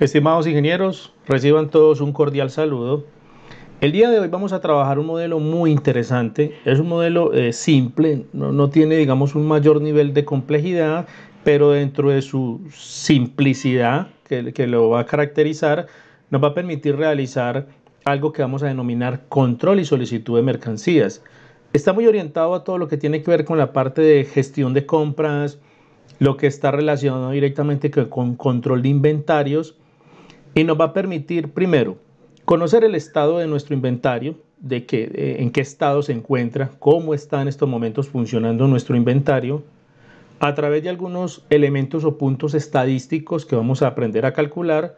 Estimados ingenieros, reciban todos un cordial saludo. El día de hoy vamos a trabajar un modelo muy interesante. Es un modelo simple, no tiene, digamos, un mayor nivel de complejidad, pero dentro de su simplicidad que lo va a caracterizar, nos va a permitir realizar algo que vamos a denominar control y solicitud de mercancías. Está muy orientado a todo lo que tiene que ver con la parte de gestión de compras, lo que está relacionado directamente con control de inventarios y nos va a permitir, primero, conocer el estado de nuestro inventario, en qué estado se encuentra, cómo está en estos momentos funcionando nuestro inventario, a través de algunos elementos o puntos estadísticos que vamos a aprender a calcular,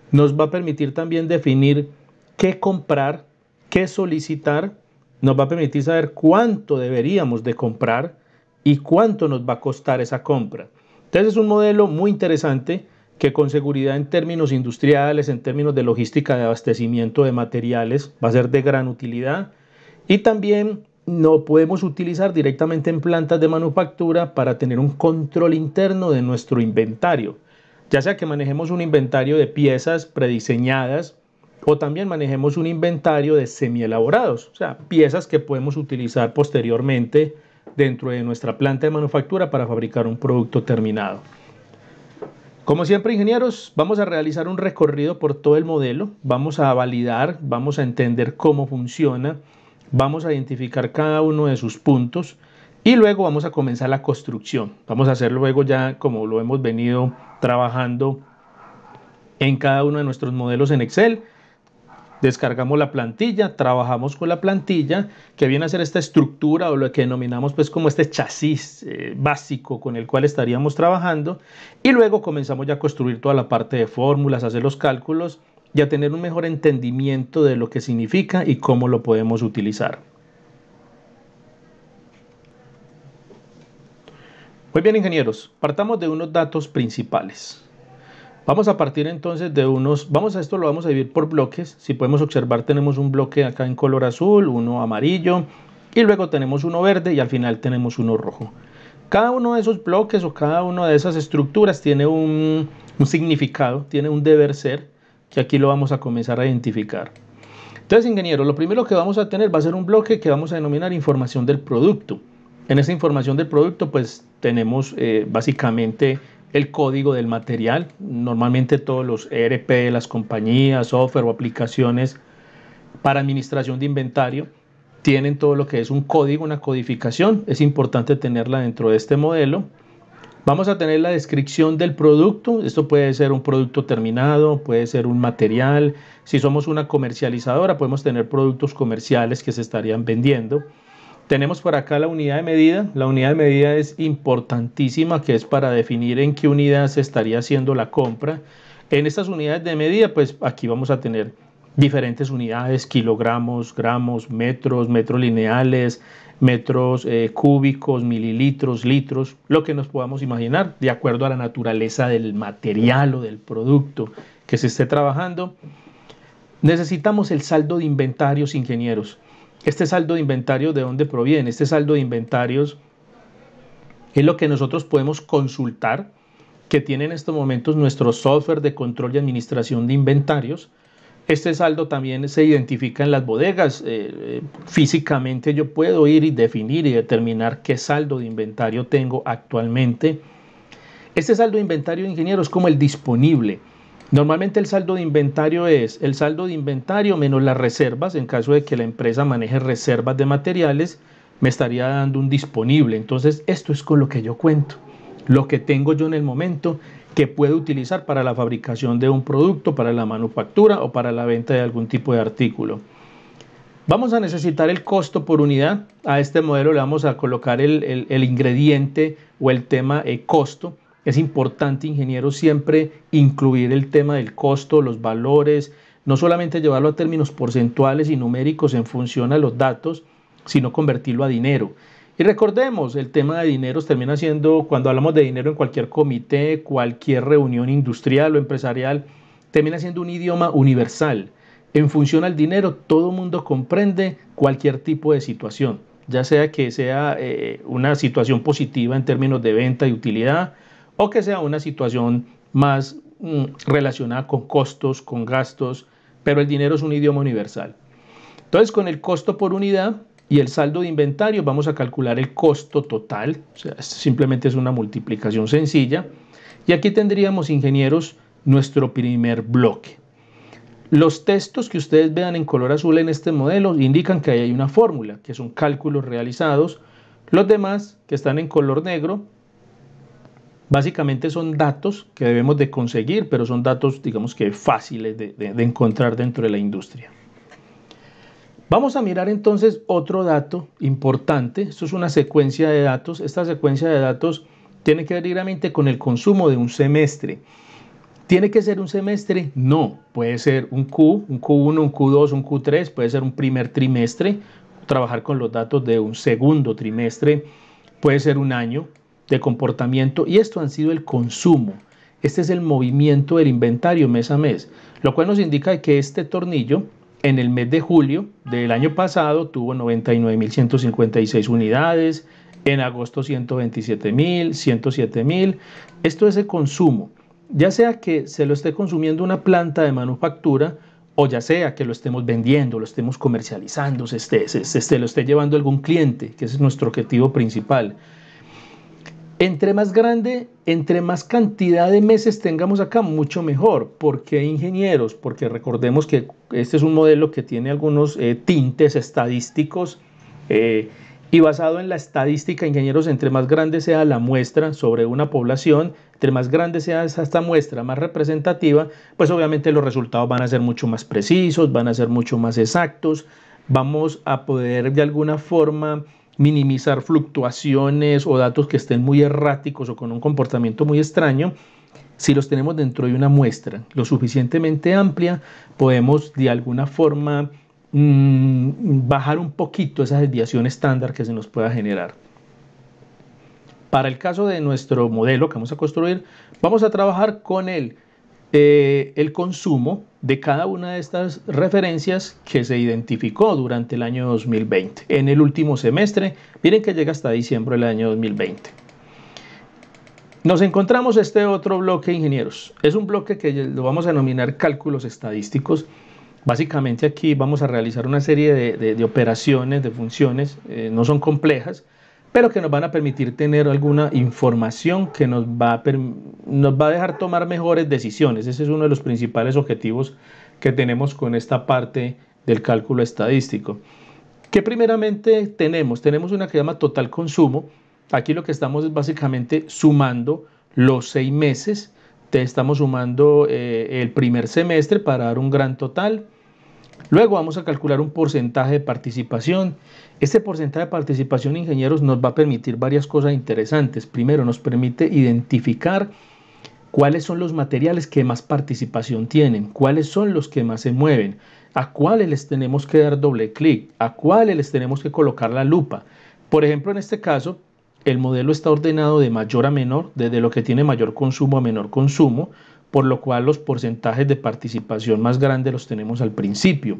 nos va a permitir también definir qué comprar, qué solicitar, nos va a permitir saber cuánto deberíamos de comprar y cuánto nos va a costar esa compra. Entonces es un modelo muy interesante que con seguridad en términos industriales, en términos de logística de abastecimiento de materiales, va a ser de gran utilidad y también lo podemos utilizar directamente en plantas de manufactura para tener un control interno de nuestro inventario, ya sea que manejemos un inventario de piezas prediseñadas o también manejemos un inventario de semielaborados, o sea, piezas que podemos utilizar posteriormente dentro de nuestra planta de manufactura para fabricar un producto terminado. Como siempre, ingenieros, vamos a realizar un recorrido por todo el modelo, vamos a validar, vamos a entender cómo funciona, vamos a identificar cada uno de sus puntos y luego vamos a comenzar la construcción. Vamos a hacer luego ya como lo hemos venido trabajando en cada uno de nuestros modelos en Excel. Descargamos la plantilla, trabajamos con la plantilla, que viene a ser esta estructura o lo que denominamos pues como este chasis básico con el cual estaríamos trabajando, y luego comenzamos ya a construir toda la parte de fórmulas, hacer los cálculos y a tener un mejor entendimiento de lo que significa y cómo lo podemos utilizar. Muy bien, ingenieros, partamos de unos datos principales. Vamos a partir entonces de esto lo vamos a dividir por bloques. Si podemos observar, tenemos un bloque acá en color azul, uno amarillo y luego tenemos uno verde y al final tenemos uno rojo. Cada uno de esos bloques o cada una de esas estructuras tiene un significado, tiene un deber ser, que aquí lo vamos a comenzar a identificar. Entonces, ingeniero, lo primero que vamos a tener va a ser un bloque que vamos a denominar información del producto. En esa información del producto, pues tenemos básicamente el código del material. Normalmente todos los ERP de las compañías, software o aplicaciones para administración de inventario tienen todo lo que es un código, una codificación. Es importante tenerla dentro de este modelo. Vamos a tener la descripción del producto. Esto puede ser un producto terminado, puede ser un material. Si somos una comercializadora, podemos tener productos comerciales que se estarían vendiendo. Tenemos por acá la unidad de medida. La unidad de medida es importantísima, que es para definir en qué unidad se estaría haciendo la compra. En estas unidades de medida, pues aquí vamos a tener diferentes unidades, kilogramos, gramos, metros, metros lineales, metros cúbicos, mililitros, litros, lo que nos podamos imaginar, de acuerdo a la naturaleza del material o del producto que se esté trabajando. Necesitamos el saldo de inventarios, ingenieros. Este saldo de inventarios, ¿de dónde proviene? Este saldo de inventarios es lo que nosotros podemos consultar, que tiene en estos momentos nuestro software de control y administración de inventarios. Este saldo también se identifica en las bodegas. Físicamente yo puedo ir y definir y determinar qué saldo de inventario tengo actualmente. Este saldo de inventario, ingeniero, es como el disponible. Normalmente el saldo de inventario es el saldo de inventario menos las reservas. En caso de que la empresa maneje reservas de materiales, me estaría dando un disponible. Entonces esto es con lo que yo cuento, lo que tengo yo en el momento que puedo utilizar para la fabricación de un producto, para la manufactura o para la venta de algún tipo de artículo. Vamos a necesitar el costo por unidad. A este modelo le vamos a colocar el ingrediente o el tema costo. Es importante, ingeniero, siempre incluir el tema del costo, los valores, no solamente llevarlo a términos porcentuales y numéricos en función a los datos, sino convertirlo a dinero. Y recordemos, el tema de dineros termina siendo, cuando hablamos de dinero en cualquier comité, cualquier reunión industrial o empresarial, termina siendo un idioma universal. En función al dinero, todo el mundo comprende cualquier tipo de situación, ya sea que sea una situación positiva en términos de venta y utilidad, o que sea una situación más relacionada con costos, con gastos, pero el dinero es un idioma universal. Entonces, con el costo por unidad y el saldo de inventario vamos a calcular el costo total, o sea, simplemente es una multiplicación sencilla. Y aquí tendríamos, ingenieros, nuestro primer bloque. Los textos que ustedes vean en color azul en este modelo indican que ahí hay una fórmula, que son cálculos realizados. Los demás, que están en color negro, básicamente son datos que debemos de conseguir, pero son datos, digamos que fáciles de encontrar dentro de la industria. Vamos a mirar entonces otro dato importante. Esto es una secuencia de datos. Esta secuencia de datos tiene que ver directamente con el consumo de un semestre. ¿Tiene que ser un semestre? No. Puede ser un Q1, un Q2, un Q3. Puede ser un primer trimestre. Trabajar con los datos de un segundo trimestre. Puede ser un año de comportamiento. Y esto han sido el consumo. Este es el movimiento del inventario mes a mes. Lo cual nos indica que este tornillo, en el mes de julio del año pasado, tuvo 99.156 unidades. En agosto 127.000, 107.000. Esto es el consumo. Ya sea que se lo esté consumiendo una planta de manufactura o ya sea que lo estemos vendiendo, lo estemos comercializando, se lo esté llevando algún cliente, que ese es nuestro objetivo principal. Entre más grande, entre más cantidad de meses tengamos acá, mucho mejor. ¿Por qué, ingenieros? Porque recordemos que este es un modelo que tiene algunos tintes estadísticos y basado en la estadística, ingenieros, entre más grande sea la muestra sobre una población, entre más grande sea esta muestra, más representativa, pues obviamente los resultados van a ser mucho más precisos, van a ser mucho más exactos, vamos a poder de alguna forma minimizar fluctuaciones o datos que estén muy erráticos o con un comportamiento muy extraño. Si los tenemos dentro de una muestra lo suficientemente amplia, podemos de alguna forma bajar un poquito esa desviación estándar que se nos pueda generar. Para el caso de nuestro modelo que vamos a construir, vamos a trabajar con el consumo de cada una de estas referencias que se identificó durante el año 2020. En el último semestre, miren que llega hasta diciembre del año 2020. Nos encontramos este otro bloque, ingenieros. Es un bloque que lo vamos a denominar cálculos estadísticos. Básicamente aquí vamos a realizar una serie de operaciones, de funciones, no son complejas, pero que nos van a permitir tener alguna información que nos va a dejar tomar mejores decisiones. Ese es uno de los principales objetivos que tenemos con esta parte del cálculo estadístico. ¿Qué primeramente tenemos? Tenemos una que se llama total consumo. Aquí lo que estamos es básicamente sumando los 6 meses. Estamos sumando el primer semestre para dar un gran total. Luego vamos a calcular un porcentaje de participación. Este porcentaje de participación, ingenieros, nos va a permitir varias cosas interesantes. Primero, nos permite identificar cuáles son los materiales que más participación tienen, cuáles son los que más se mueven, a cuáles les tenemos que dar doble clic, a cuáles les tenemos que colocar la lupa. Por ejemplo, en este caso, el modelo está ordenado de mayor a menor, desde lo que tiene mayor consumo a menor consumo, por lo cual los porcentajes de participación más grandes los tenemos al principio.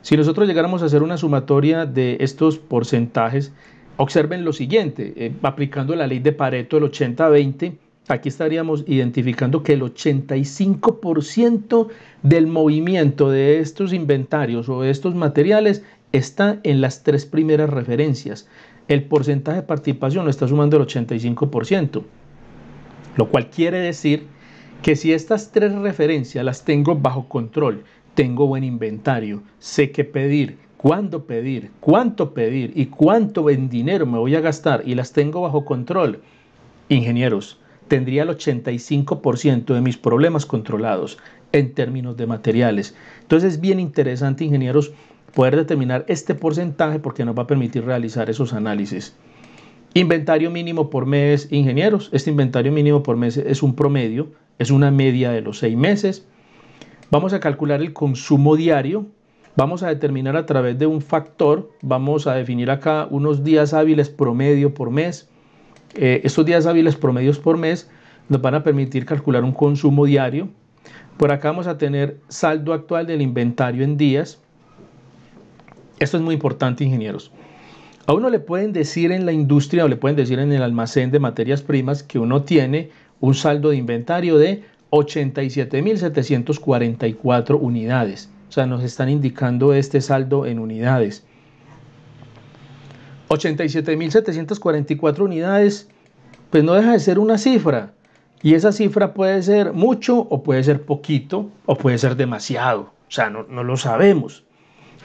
Si nosotros llegáramos a hacer una sumatoria de estos porcentajes, observen lo siguiente, aplicando la ley de Pareto del 80-20, aquí estaríamos identificando que el 85% del movimiento de estos inventarios o de estos materiales está en las 3 primeras referencias. El porcentaje de participación lo está sumando el 85%, lo cual quiere decir que si estas 3 referencias las tengo bajo control, tengo buen inventario, sé qué pedir, cuándo pedir, cuánto pedir y cuánto en dinero me voy a gastar y las tengo bajo control, ingenieros, tendría el 85% de mis problemas controlados en términos de materiales. Entonces es bien interesante, ingenieros, poder determinar este porcentaje porque nos va a permitir realizar esos análisis. Inventario mínimo por mes, ingenieros. Este inventario mínimo por mes es un promedio, es una media de los 6 meses. Vamos a calcular el consumo diario. Vamos a determinar a través de un factor, vamos a definir acá unos días hábiles promedio por mes. Estos días hábiles promedios por mes nos van a permitir calcular un consumo diario. Por acá vamos a tener saldo actual del inventario en días. Esto es muy importante, ingenieros. A uno le pueden decir en la industria o le pueden decir en el almacén de materias primas que uno tiene un saldo de inventario de 87.744 unidades. O sea, nos están indicando este saldo en unidades. 87.744 unidades, pues no deja de ser una cifra. Y esa cifra puede ser mucho o puede ser poquito o puede ser demasiado. O sea, no lo sabemos.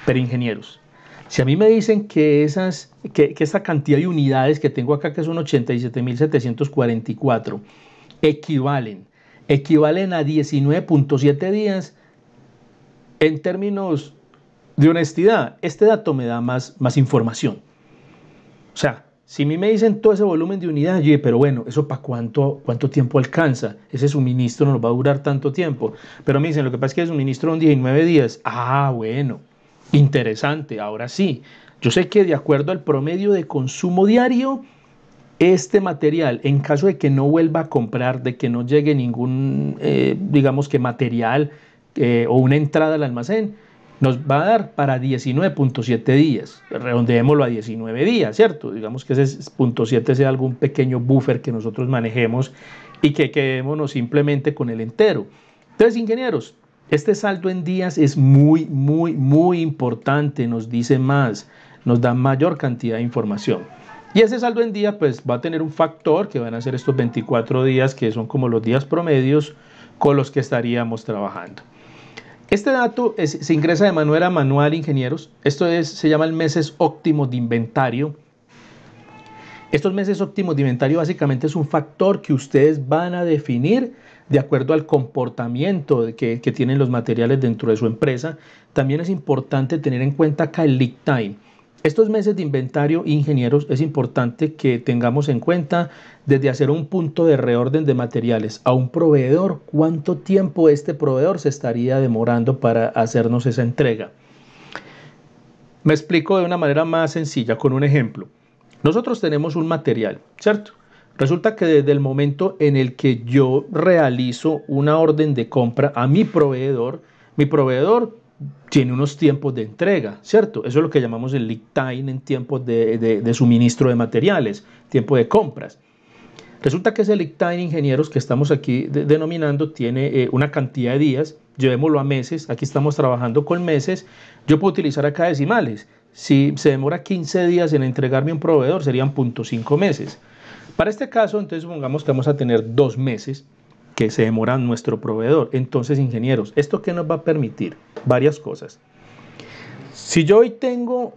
Pero ingenieros, si a mí me dicen que esa cantidad de unidades que tengo acá, que son 87.744, equivalen a 19.7 días, en términos de honestidad, este dato me da más información. O sea, si a mí me dicen todo ese volumen de unidades, yo digo, pero bueno, ¿eso para cuánto tiempo alcanza? Ese suministro no nos va a durar tanto tiempo. Pero me dicen, lo que pasa es que el suministro son 19 días. Ah, bueno, interesante, ahora sí. Yo sé que de acuerdo al promedio de consumo diario, este material, en caso de que no vuelva a comprar, de que no llegue ningún, digamos que material o una entrada al almacén, nos va a dar para 19.7 días. Redondeémoslo a 19 días, ¿cierto? Digamos que ese 0.7 sea algún pequeño buffer que nosotros manejemos y que quedémonos simplemente con el entero. Entonces, ingenieros, este saldo en días es muy importante, nos dice más, nos da mayor cantidad de información. Y ese saldo en día pues va a tener un factor que van a ser estos 24 días que son como los días promedios con los que estaríamos trabajando. Este dato se ingresa de manera manual, ingenieros. Esto se llama el meses óptimos de inventario. Estos meses óptimos de inventario básicamente es un factor que ustedes van a definir de acuerdo al comportamiento que tienen los materiales dentro de su empresa. También es importante tener en cuenta acá el lead time. Estos meses de inventario, ingenieros, es importante que tengamos en cuenta desde hacer un punto de reorden de materiales a un proveedor, cuánto tiempo este proveedor se estaría demorando para hacernos esa entrega. Me explico de una manera más sencilla con un ejemplo. Nosotros tenemos un material, ¿cierto? Resulta que desde el momento en el que yo realizo una orden de compra a mi proveedor tiene unos tiempos de entrega, ¿cierto? Eso es lo que llamamos el lead time en tiempos de suministro de materiales, tiempo de compras. Resulta que ese lead time, ingenieros, que estamos aquí denominando, tiene una cantidad de días, llevémoslo a meses, aquí estamos trabajando con meses, yo puedo utilizar acá decimales. Si se demora 15 días en entregarme a un proveedor, serían 0.5 meses. Para este caso, entonces supongamos que vamos a tener 2 meses que se demora nuestro proveedor. Entonces, ingenieros, ¿esto qué nos va a permitir? Varias cosas. Si yo hoy tengo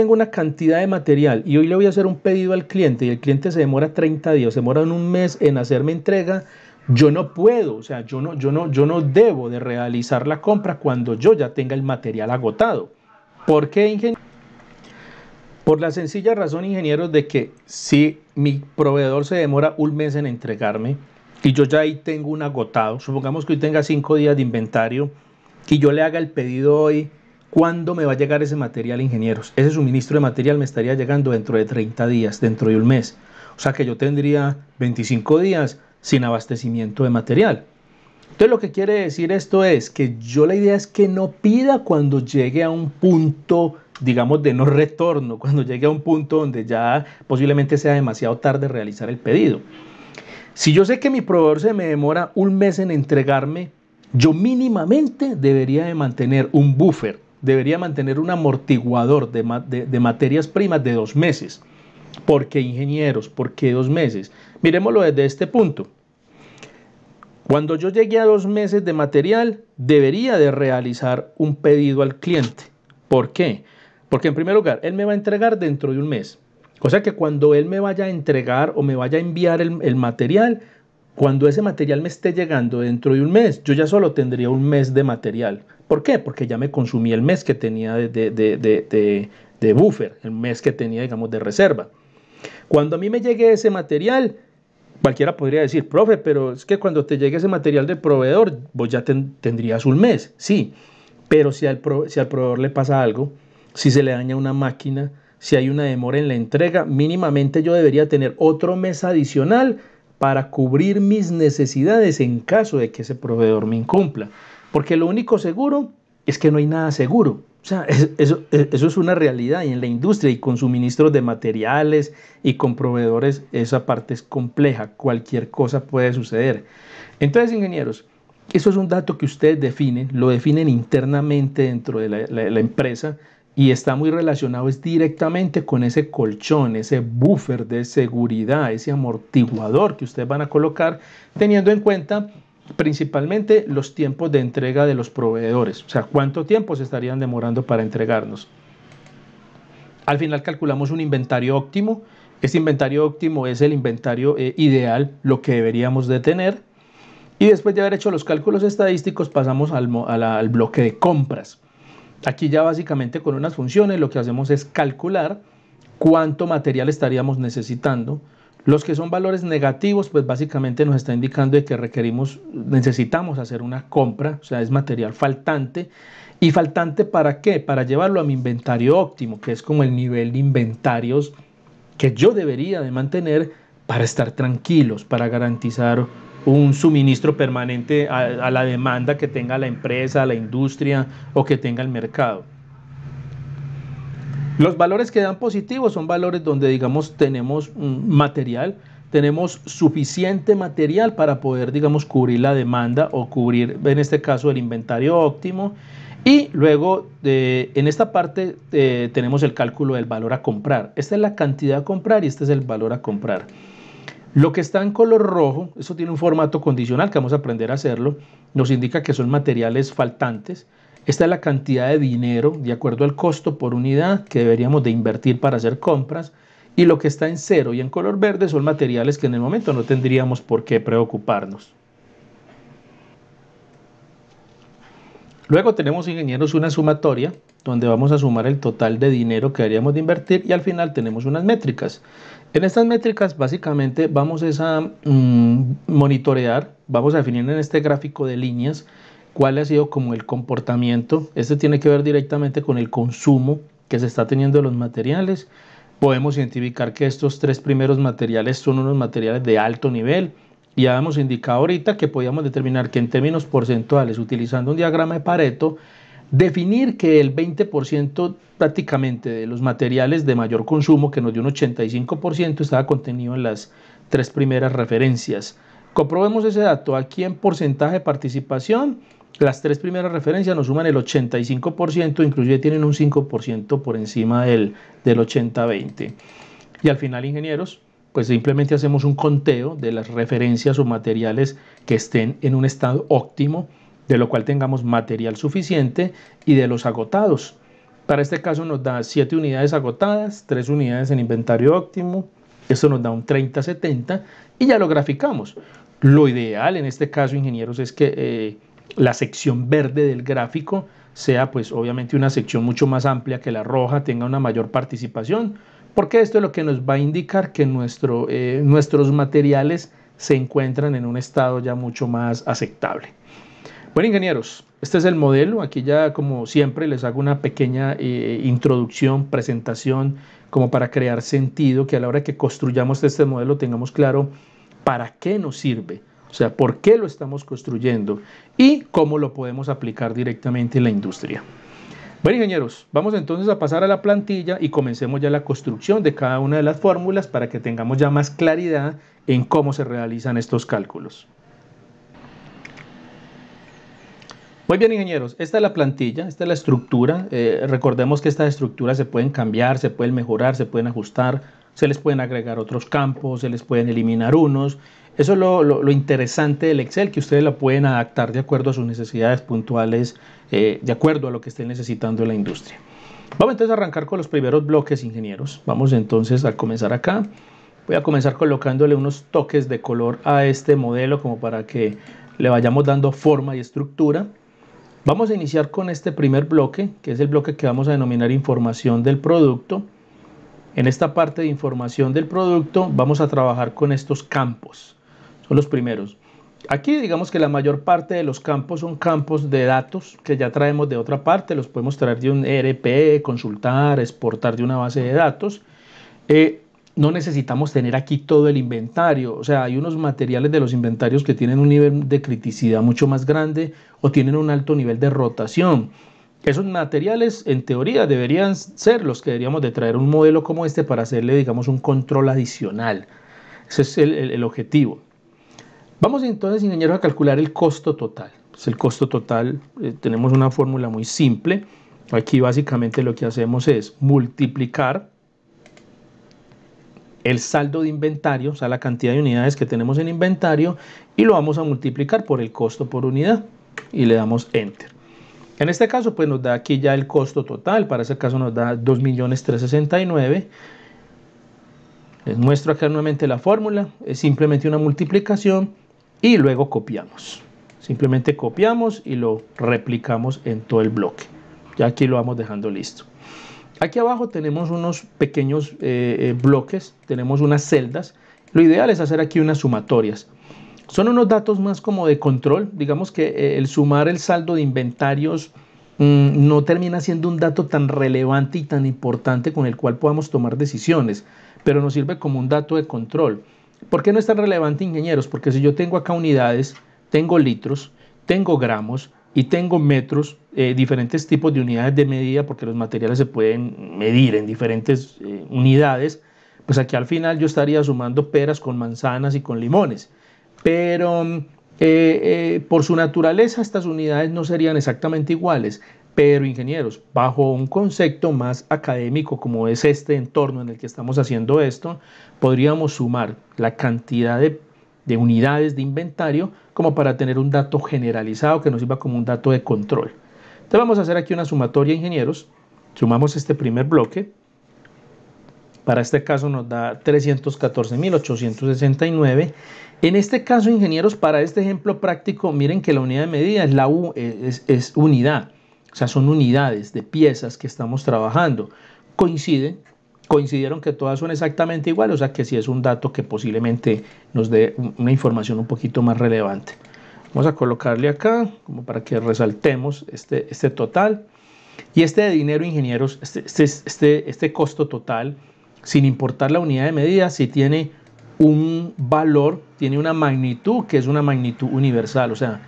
una cantidad de material y hoy le voy a hacer un pedido al cliente y el cliente se demora 30 días, se demora un mes en hacerme entrega, yo no puedo, o sea, yo no debo de realizar la compra cuando yo ya tenga el material agotado. ¿Por qué, ingeniero? Por la sencilla razón, ingenieros, de que si mi proveedor se demora un mes en entregarme y yo ya ahí tengo un agotado, supongamos que hoy tenga 5 días de inventario y yo le haga el pedido hoy, ¿cuándo me va a llegar ese material, ingenieros? Ese suministro de material me estaría llegando dentro de 30 días, dentro de un mes. O sea que yo tendría 25 días sin abastecimiento de material. Entonces lo que quiere decir esto es que la idea es que no pida cuando llegue a un punto, digamos, de no retorno, cuando llegue a un punto donde ya posiblemente sea demasiado tarde realizar el pedido. Si yo sé que mi proveedor se me demora un mes en entregarme, yo mínimamente debería de mantener un buffer, debería mantener un amortiguador de materias primas de 2 meses. ¿Por qué, ingenieros? ¿Por qué 2 meses? Miremoslo desde este punto. Cuando yo llegue a 2 meses de material, debería de realizar un pedido al cliente. ¿Por qué? Porque en primer lugar, él me va a entregar dentro de un mes. O sea que cuando él me vaya a entregar o me vaya a enviar el material, cuando ese material me esté llegando dentro de un mes, yo ya solo tendría un mes de material. ¿Por qué? Porque ya me consumí el mes que tenía de buffer, el mes que tenía, digamos, de reserva. Cuando a mí me llegue ese material, cualquiera podría decir, profe, pero es que cuando te llegue ese material del proveedor, vos ya tendrías un mes. Sí, pero si al proveedor le pasa algo, si se le daña una máquina, si hay una demora en la entrega, mínimamente yo debería tener otro mes adicional para cubrir mis necesidades en caso de que ese proveedor me incumpla. Porque lo único seguro es que no hay nada seguro. O sea, eso es una realidad y en la industria y con suministros de materiales y con proveedores esa parte es compleja, cualquier cosa puede suceder. Entonces, ingenieros, eso es un dato que ustedes definen, lo definen internamente dentro de la empresa y está muy relacionado es directamente con ese colchón, ese buffer de seguridad, ese amortiguador que ustedes van a colocar, teniendo en cuenta principalmente los tiempos de entrega de los proveedores, o sea, cuánto tiempo se estarían demorando para entregarnos. Al final calculamos un inventario óptimo. Este inventario óptimo es el inventario ideal, lo que deberíamos de tener. Y después de haber hecho los cálculos estadísticos, pasamos al bloque de compras. Aquí ya básicamente con unas funciones lo que hacemos es calcular cuánto material estaríamos necesitando. Los que son valores negativos, pues básicamente nos está indicando de que necesitamos hacer una compra, o sea, es material faltante. ¿Y faltante para qué? Para llevarlo a mi inventario óptimo, que es como el nivel de inventarios que yo debería de mantener para estar tranquilos, para garantizar un suministro permanente a la demanda que tenga la empresa, la industria o que tenga el mercado. Los valores que dan positivos son valores donde, digamos, tenemos material, tenemos suficiente material para poder, digamos, cubrir la demanda o cubrir, en este caso, el inventario óptimo. Y luego, en esta parte, tenemos el cálculo del valor a comprar. Esta es la cantidad a comprar y este es el valor a comprar. Lo que está en color rojo, eso tiene un formato condicional que vamos a aprender a hacerlo, nos indica que son materiales faltantes. Esta es la cantidad de dinero de acuerdo al costo por unidad que deberíamos de invertir para hacer compras. Y lo que está en cero y en color verde son materiales que en el momento no tendríamos por qué preocuparnos. Luego tenemos, ingenieros, una sumatoria donde vamos a sumar el total de dinero que deberíamos de invertir y al final tenemos unas métricas. En estas métricas básicamente vamos a monitorear, vamos a definir en este gráfico de líneas cuál ha sido como el comportamiento. Este tiene que ver directamente con el consumo que se está teniendo de los materiales. Podemos identificar que estos tres primeros materiales son unos materiales de alto nivel. Y ya hemos indicado ahorita que podíamos determinar que en términos porcentuales, utilizando un diagrama de Pareto, definir que el 20% prácticamente de los materiales de mayor consumo, que nos dio un 85%, estaba contenido en las tres primeras referencias. Comprobemos ese dato. Aquí en porcentaje de participación, las tres primeras referencias nos suman el 85%, inclusive tienen un 5% por encima del 80-20. Y al final, ingenieros, pues simplemente hacemos un conteo de las referencias o materiales que estén en un estado óptimo, de lo cual tengamos material suficiente y de los agotados. Para este caso nos da 7 unidades agotadas, 3 unidades en inventario óptimo, esto nos da un 30-70 y ya lo graficamos. Lo ideal en este caso, ingenieros, es que la sección verde del gráfico sea pues obviamente una sección mucho más amplia que la roja, tenga una mayor participación, porque esto es lo que nos va a indicar que nuestros materiales se encuentran en un estado ya mucho más aceptable. Bueno, ingenieros, este es el modelo. Aquí ya, como siempre, les hago una pequeña introducción, presentación, como para crear sentido, que a la hora que construyamos este modelo tengamos claro para qué nos sirve, o sea, por qué lo estamos construyendo y cómo lo podemos aplicar directamente en la industria. Bueno, ingenieros, vamos entonces a pasar a la plantilla y comencemos ya la construcción de cada una de las fórmulas para que tengamos ya más claridad en cómo se realizan estos cálculos. Muy bien, ingenieros, esta es la plantilla, esta es la estructura. Recordemos que estas estructuras se pueden cambiar, se pueden mejorar, se pueden ajustar, se les pueden agregar otros campos, se les pueden eliminar unos. Eso es lo interesante del Excel, que ustedes lo pueden adaptar de acuerdo a sus necesidades puntuales, de acuerdo a lo que estén necesitando en la industria. Vamos entonces a arrancar con los primeros bloques, ingenieros. Vamos entonces a comenzar acá. Voy a comenzar colocándole unos toques de color a este modelo como para que le vayamos dando forma y estructura. Vamos a iniciar con este primer bloque, que es el bloque que vamos a denominar información del producto. En esta parte de información del producto vamos a trabajar con estos campos. Son los primeros. Aquí digamos que la mayor parte de los campos son campos de datos que ya traemos de otra parte. Los podemos traer de un ERP, consultar, exportar de una base de datos. No necesitamos tener aquí todo el inventario, o sea, hay unos materiales de los inventarios que tienen un nivel de criticidad mucho más grande o tienen un alto nivel de rotación. Esos materiales, en teoría, deberían ser los que deberíamos de traer un modelo como este para hacerle, digamos, un control adicional. Ese es el objetivo. Vamos entonces, ingenieros, a calcular el costo total. Pues el costo total, tenemos una fórmula muy simple. Aquí básicamente lo que hacemos es multiplicar el saldo de inventario, o sea, la cantidad de unidades que tenemos en inventario, y lo vamos a multiplicar por el costo por unidad, y le damos Enter. En este caso, pues nos da aquí ya el costo total. Para ese caso nos da 2.369.000. Les muestro acá nuevamente la fórmula. Es simplemente una multiplicación y luego copiamos. Simplemente copiamos y lo replicamos en todo el bloque. Ya aquí lo vamos dejando listo. Aquí abajo tenemos unos pequeños bloques, tenemos unas celdas. Lo ideal es hacer aquí unas sumatorias. Son unos datos más como de control. Digamos que el sumar el saldo de inventarios no termina siendo un dato tan relevante y tan importante con el cual podamos tomar decisiones, pero nos sirve como un dato de control. ¿Por qué no es tan relevante, ingenieros? Porque si yo tengo acá unidades, tengo litros, tengo gramos y tengo metros, diferentes tipos de unidades de medida, porque los materiales se pueden medir en diferentes unidades, pues aquí al final yo estaría sumando peras con manzanas y con limones. Pero por su naturaleza estas unidades no serían exactamente iguales. Pero ingenieros, bajo un concepto más académico como es este entorno en el que estamos haciendo esto, podríamos sumar la cantidad de unidades de inventario como para tener un dato generalizado que nos sirva como un dato de control. Entonces vamos a hacer aquí una sumatoria, ingenieros. Sumamos este primer bloque. Para este caso nos da 314.869. En este caso, ingenieros, para este ejemplo práctico, miren que la unidad de medida es unidad. O sea, son unidades de piezas que estamos trabajando. Coincidieron que todas son exactamente iguales, o sea que sí es un dato que posiblemente nos dé una información un poquito más relevante. Vamos a colocarle acá, como para que resaltemos este total. Y este de dinero, ingenieros, este costo total, sin importar la unidad de medida, sí tiene un valor, tiene una magnitud que es una magnitud universal. O sea,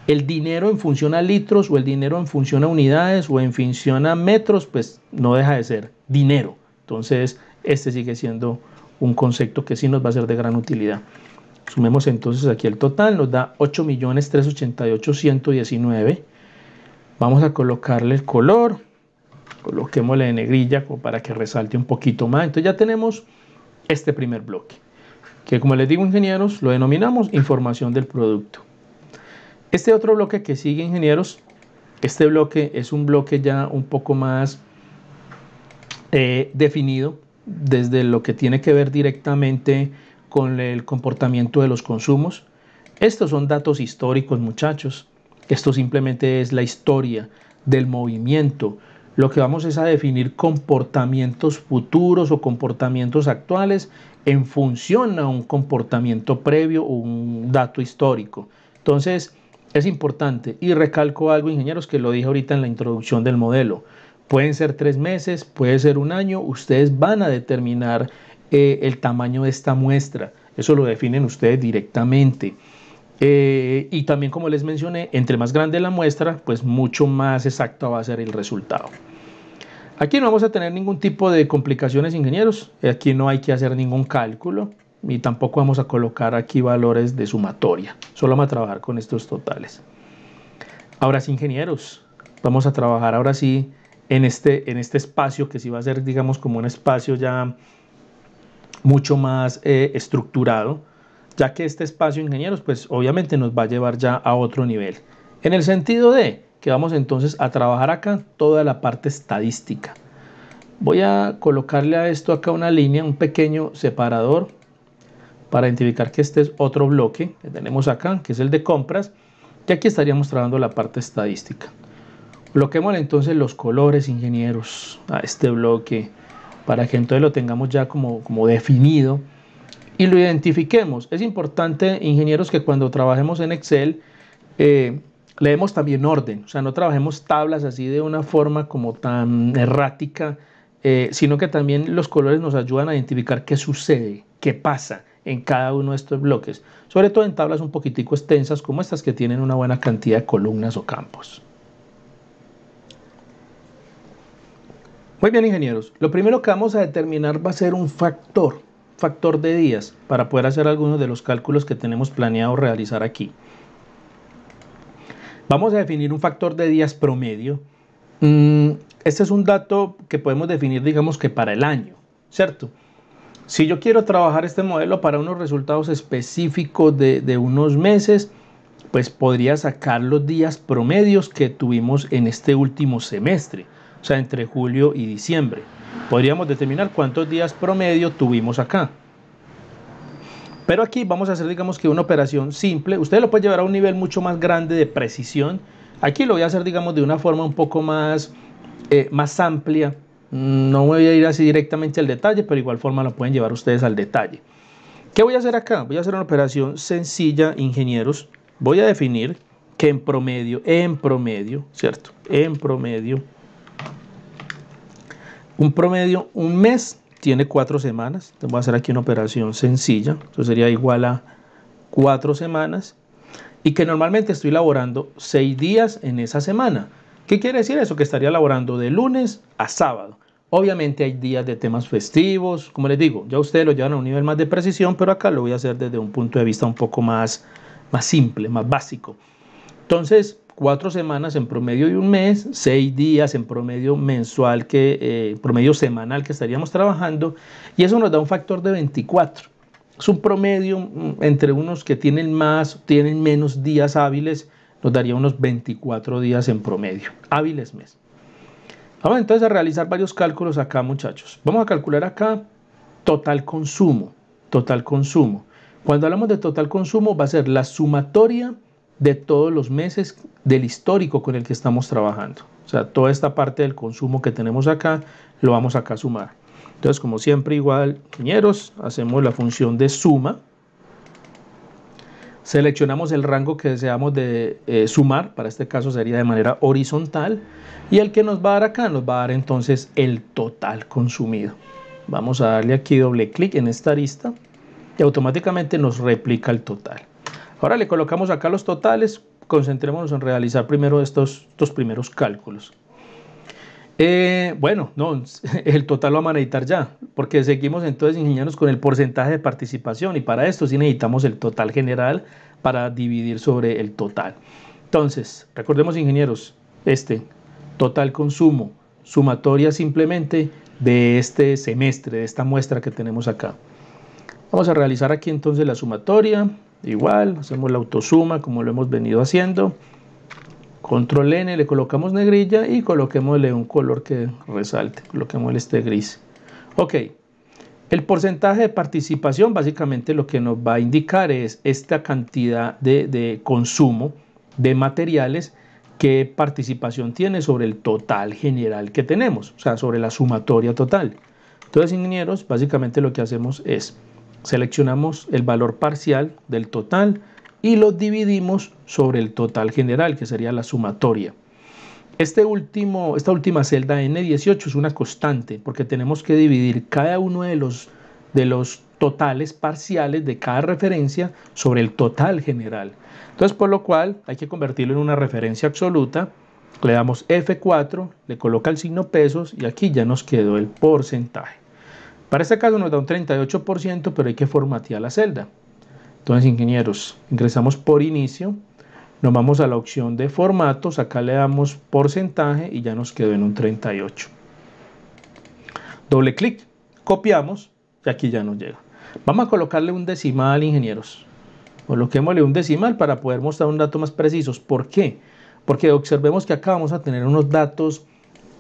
el dinero en función a litros o el dinero en función a unidades o en función a metros, pues no deja de ser dinero. Entonces, este sigue siendo un concepto que sí nos va a ser de gran utilidad. Sumemos entonces aquí el total, nos da 8.388.119. Vamos a colocarle el color, coloquémosle de negrilla como para que resalte un poquito más. Entonces ya tenemos este primer bloque, que como les digo, ingenieros, lo denominamos información del producto. Este otro bloque que sigue, ingenieros, este bloque es un bloque ya un poco más definido desde lo que tiene que ver directamente con el comportamiento de los consumos. Estos son datos históricos, muchachos. Esto simplemente es la historia del movimiento. Lo que vamos es a definir comportamientos futuros o comportamientos actuales en función a un comportamiento previo o un dato histórico. Entonces, es importante, y recalco algo, ingenieros, que lo dije ahorita en la introducción del modelo. Pueden ser 3 meses, puede ser un año, ustedes van a determinar el tamaño de esta muestra. Eso lo definen ustedes directamente. Y también, como les mencioné, entre más grande la muestra, pues mucho más exacto va a ser el resultado. Aquí no vamos a tener ningún tipo de complicaciones, ingenieros. Aquí no hay que hacer ningún cálculo y tampoco vamos a colocar aquí valores de sumatoria. Solo vamos a trabajar con estos totales. Ahora sí, ingenieros, vamos a trabajar ahora sí en este espacio que sí va a ser, digamos, como un espacio ya mucho más estructurado, ya que este espacio, ingenieros, pues obviamente nos va a llevar ya a otro nivel, en el sentido de que vamos entonces a trabajar acá toda la parte estadística. Voy a colocarle a esto acá una línea, un pequeño separador, para identificar que este es otro bloque que tenemos acá, que es el de compras, y aquí estaríamos trabajando la parte estadística. Bloqueemos entonces los colores, ingenieros, a este bloque, para que entonces lo tengamos ya como definido y lo identifiquemos. Es importante, ingenieros, que cuando trabajemos en Excel le demos también orden, o sea, no trabajemos tablas así de una forma como tan errática, sino que también los colores nos ayudan a identificar qué sucede, qué pasa en cada uno de estos bloques, sobre todo en tablas un poquitico extensas como estas que tienen una buena cantidad de columnas o campos. Muy bien, ingenieros. Lo primero que vamos a determinar va a ser un factor de días, para poder hacer algunos de los cálculos que tenemos planeado realizar aquí. Vamos a definir un factor de días promedio. Este es un dato que podemos definir, digamos que para el año, ¿cierto? Si yo quiero trabajar este modelo para unos resultados específicos de unos meses, pues podría sacar los días promedios que tuvimos en este último semestre, o sea, entre julio y diciembre. Podríamos determinar cuántos días promedio tuvimos acá. Pero aquí vamos a hacer, digamos que una operación simple. Usted lo puede llevar a un nivel mucho más grande de precisión. Aquí lo voy a hacer, digamos, de una forma un poco más amplia. No voy a ir así directamente al detalle, pero de igual forma lo pueden llevar ustedes al detalle. ¿Qué voy a hacer acá? Voy a hacer una operación sencilla, ingenieros. Voy a definir que en promedio, ¿cierto? En promedio, un mes tiene 4 semanas. Entonces voy a hacer aquí una operación sencilla. Eso sería igual a 4 semanas. Y que normalmente estoy laborando 6 días en esa semana. ¿Qué quiere decir eso? Que estaría laborando de lunes a sábado. Obviamente hay días de temas festivos, como les digo, ya ustedes lo llevan a un nivel más de precisión, pero acá lo voy a hacer desde un punto de vista un poco más simple, más básico. Entonces, 4 semanas en promedio de un mes, 6 días en promedio mensual, promedio semanal que estaríamos trabajando, y eso nos da un factor de 24. Es un promedio entre unos que tienen más, tienen menos días hábiles, nos daría unos 24 días en promedio, hábiles mes. Vamos entonces a realizar varios cálculos acá, muchachos. Vamos a calcular acá total consumo. Total consumo. Cuando hablamos de total consumo va a ser la sumatoria de todos los meses del histórico con el que estamos trabajando. O sea, toda esta parte del consumo que tenemos acá, lo vamos acá a sumar. Entonces, como siempre, igual, ingenieros, hacemos la función de suma. Seleccionamos el rango que deseamos de sumar, para este caso sería de manera horizontal, y el que nos va a dar acá, nos va a dar entonces el total consumido. Vamos a darle aquí doble clic en esta arista y automáticamente nos replica el total. Ahora le colocamos acá los totales, concentrémonos en realizar primero estos primeros cálculos. Bueno, no, el total lo vamos a necesitar ya, porque seguimos entonces, ingenieros, con el porcentaje de participación, y para esto sí necesitamos el total general para dividir sobre el total. Entonces, recordemos, ingenieros, total consumo, sumatoria simplemente de este semestre, de esta muestra que tenemos acá. Vamos a realizar aquí entonces la sumatoria, igual, hacemos la autosuma como lo hemos venido haciendo. Control N, le colocamos negrilla y coloquémosle un color que resalte, coloquémosle este gris. Ok, el porcentaje de participación básicamente lo que nos va a indicar es esta cantidad de consumo de materiales, qué participación tiene sobre el total general que tenemos, o sea, sobre la sumatoria total. Entonces, ingenieros, básicamente lo que hacemos es seleccionamos el valor parcial del total y lo dividimos sobre el total general, que sería la sumatoria. Esta última celda N18 es una constante, porque tenemos que dividir cada uno de los totales parciales de cada referencia sobre el total general. Entonces, por lo cual, hay que convertirlo en una referencia absoluta. Le damos F4, le coloca el signo pesos y aquí ya nos quedó el porcentaje. Para este caso nos da un 38%, pero hay que formatear la celda. Entonces, ingenieros, ingresamos por inicio, nos vamos a la opción de formatos, acá le damos porcentaje y ya nos quedó en un 38. Doble clic, copiamos y aquí ya nos llega. Vamos a colocarle un decimal, ingenieros. Coloquémosle un decimal para poder mostrar un dato más preciso. ¿Por qué? Porque observemos que acá vamos a tener unos datos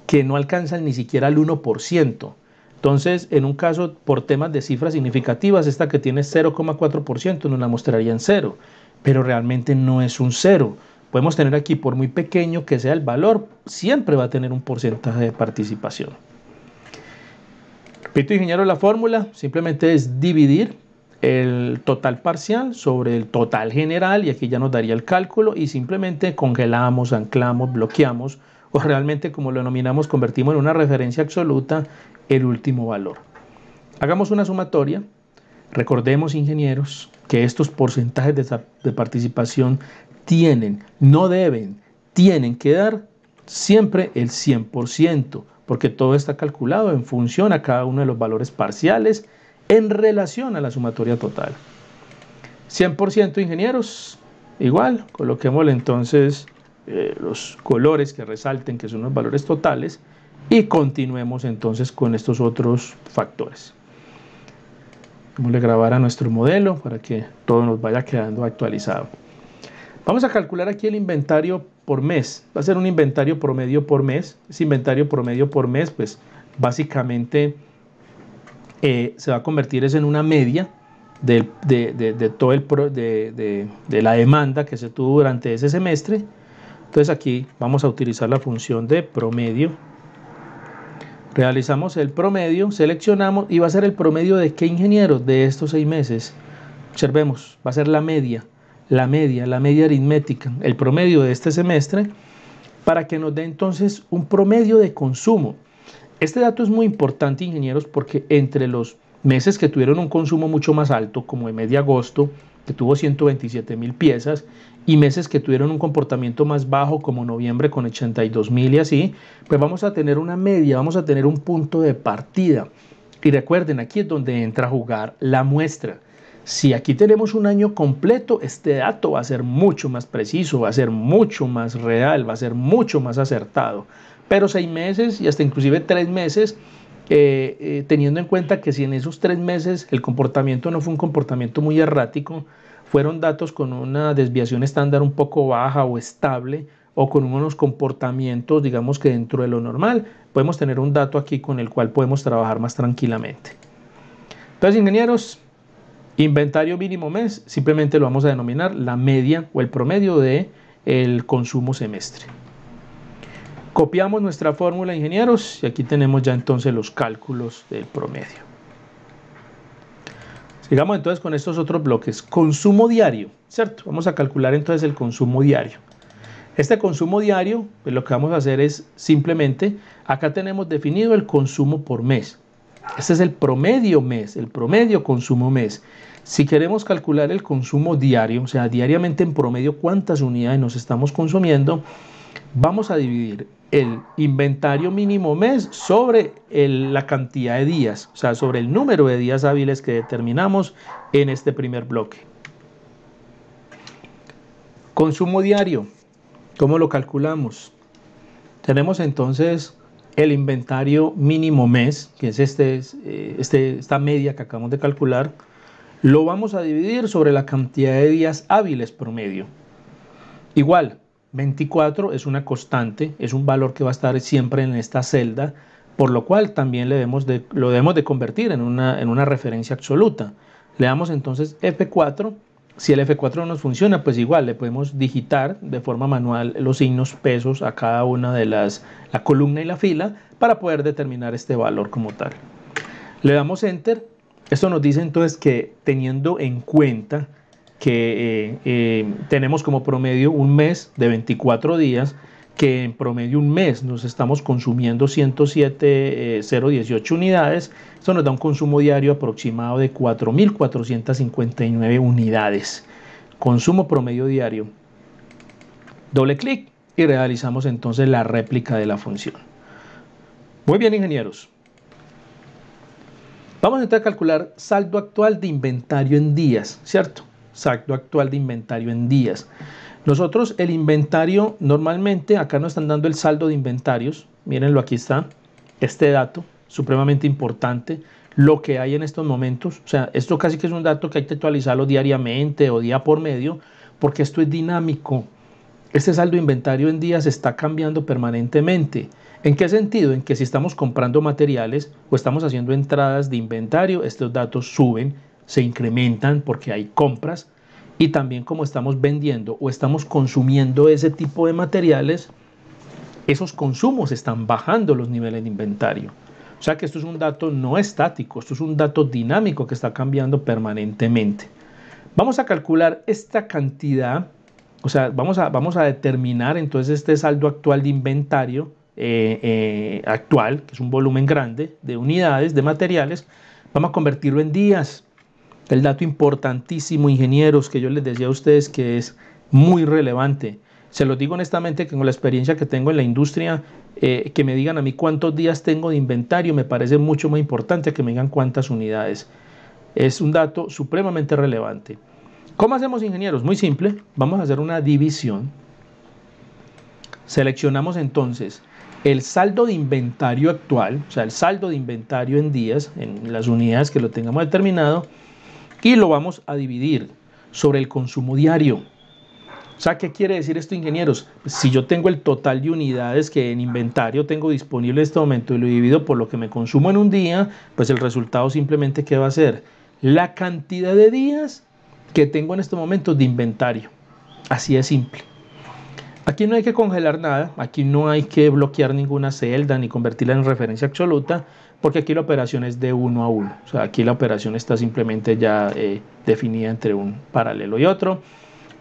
que no alcanzan ni siquiera el 1%. Entonces, en un caso, por temas de cifras significativas, esta que tiene 0,4% nos la mostraría en 0, pero realmente no es un 0. Podemos tener aquí, por muy pequeño que sea el valor, siempre va a tener un porcentaje de participación. Repito, ingeniero, la fórmula simplemente es dividir el total parcial sobre el total general, y aquí ya nos daría el cálculo, y simplemente congelamos, anclamos, bloqueamos, o realmente, como lo denominamos, convertimos en una referencia absoluta el último valor. Hagamos una sumatoria. Recordemos, ingenieros, que estos porcentajes de participación tienen que dar siempre el 100%. porque todo está calculado en función a cada uno de los valores parciales en relación a la sumatoria total. 100% ingenieros, igual, coloquémosle entonces los colores que resalten que son los valores totales y continuemos entonces con estos otros factores. Vamos a grabar a nuestro modelo para que todo nos vaya quedando actualizado. Vamos a calcular aquí el inventario por mes. Va a ser un inventario promedio por mes. Ese inventario promedio por mes, pues básicamente se va a convertir en una media de la demanda que se tuvo durante ese semestre. Entonces aquí vamos a utilizar la función de promedio. Realizamos el promedio, seleccionamos y va a ser el promedio de qué ingenieros de estos 6 meses. Observemos, va a ser la media aritmética, el promedio de este semestre, para que nos dé entonces un promedio de consumo. Este dato es muy importante, ingenieros, porque entre los meses que tuvieron un consumo mucho más alto, como el mes de agosto, que tuvo 127.000 piezas, y meses que tuvieron un comportamiento más bajo, como noviembre con 82.000 y así, pues vamos a tener una media, vamos a tener un punto de partida. Y recuerden, aquí es donde entra a jugar la muestra. Si aquí tenemos un año completo, este dato va a ser mucho más preciso, va a ser mucho más real, va a ser mucho más acertado. Pero 6 meses y hasta inclusive 3 meses, teniendo en cuenta que si en esos 3 meses el comportamiento no fue un comportamiento muy errático, fueron datos con una desviación estándar un poco baja o estable, o con unos comportamientos, digamos que dentro de lo normal, podemos tener un dato aquí con el cual podemos trabajar más tranquilamente. Entonces, ingenieros, inventario mínimo mes, simplemente lo vamos a denominar la media o el promedio del consumo semestre. Copiamos nuestra fórmula, ingenieros, y aquí tenemos ya entonces los cálculos del promedio. Sigamos entonces con estos otros bloques. Consumo diario, ¿cierto? Vamos a calcular entonces el consumo diario. Este consumo diario, pues lo que vamos a hacer es simplemente, acá tenemos definido el consumo por mes. Este es el promedio mes, el promedio consumo mes. Si queremos calcular el consumo diario, o sea, diariamente en promedio cuántas unidades nos estamos consumiendo, vamos a dividir el inventario mínimo mes sobre la cantidad de días, o sea, sobre el número de días hábiles que determinamos en este primer bloque. Consumo diario, ¿cómo lo calculamos? Tenemos entonces el inventario mínimo mes, que es esta media que acabamos de calcular, lo vamos a dividir sobre la cantidad de días hábiles promedio. Igual, 24 es una constante, es un valor que va a estar siempre en esta celda, por lo cual también lo debemos de convertir en una referencia absoluta. Le damos entonces F4. Si el F4 no nos funciona, pues igual le podemos digitar de forma manual los signos pesos a cada una de la columna y la fila para poder determinar este valor como tal. Le damos Enter. Esto nos dice entonces que teniendo en cuenta que tenemos como promedio un mes de 24 días, que en promedio un mes nos estamos consumiendo 107.018 unidades, esto nos da un consumo diario aproximado de 4.459 unidades. Consumo promedio diario. Doble clic y realizamos entonces la réplica de la función. Muy bien, ingenieros. Vamos entonces a calcular saldo actual de inventario en días, ¿cierto? Saldo actual de inventario en días. Nosotros el inventario, normalmente acá nos están dando el saldo de inventarios, mírenlo, aquí está, este dato supremamente importante, lo que hay en estos momentos, o sea, esto casi que es un dato que hay que actualizarlo diariamente o día por medio, porque esto es dinámico. Este saldo de inventario en días está cambiando permanentemente. ¿En qué sentido? En que si estamos comprando materiales o estamos haciendo entradas de inventario, estos datos suben, se incrementan porque hay compras, y también como estamos vendiendo o estamos consumiendo ese tipo de materiales, esos consumos están bajando los niveles de inventario. O sea que esto es un dato no estático, esto es un dato dinámico que está cambiando permanentemente. Vamos a calcular esta cantidad, o sea, vamos a determinar entonces este saldo actual de inventario actual, que es un volumen grande de unidades, de materiales, vamos a convertirlo en días. El dato importantísimo, ingenieros, que yo les decía a ustedes que es muy relevante. Se los digo honestamente que con la experiencia que tengo en la industria, que me digan a mí cuántos días tengo de inventario me parece mucho más importante que me digan cuántas unidades. Es un dato supremamente relevante. ¿Cómo hacemos, ingenieros? Muy simple. Vamos a hacer una división. Seleccionamos entonces el saldo de inventario actual, o sea, el saldo de inventario en días, en las unidades que lo tengamos determinado, y lo vamos a dividir sobre el consumo diario. O sea, ¿qué quiere decir esto, ingenieros? Si yo tengo el total de unidades que en inventario tengo disponible en este momento y lo divido por lo que me consumo en un día, pues el resultado simplemente, ¿qué va a ser? La cantidad de días que tengo en este momento de inventario. Así de simple. Aquí no hay que congelar nada, aquí no hay que bloquear ninguna celda ni convertirla en referencia absoluta, porque aquí la operación es de uno a uno. O sea, aquí la operación está simplemente ya definida entre un paralelo y otro.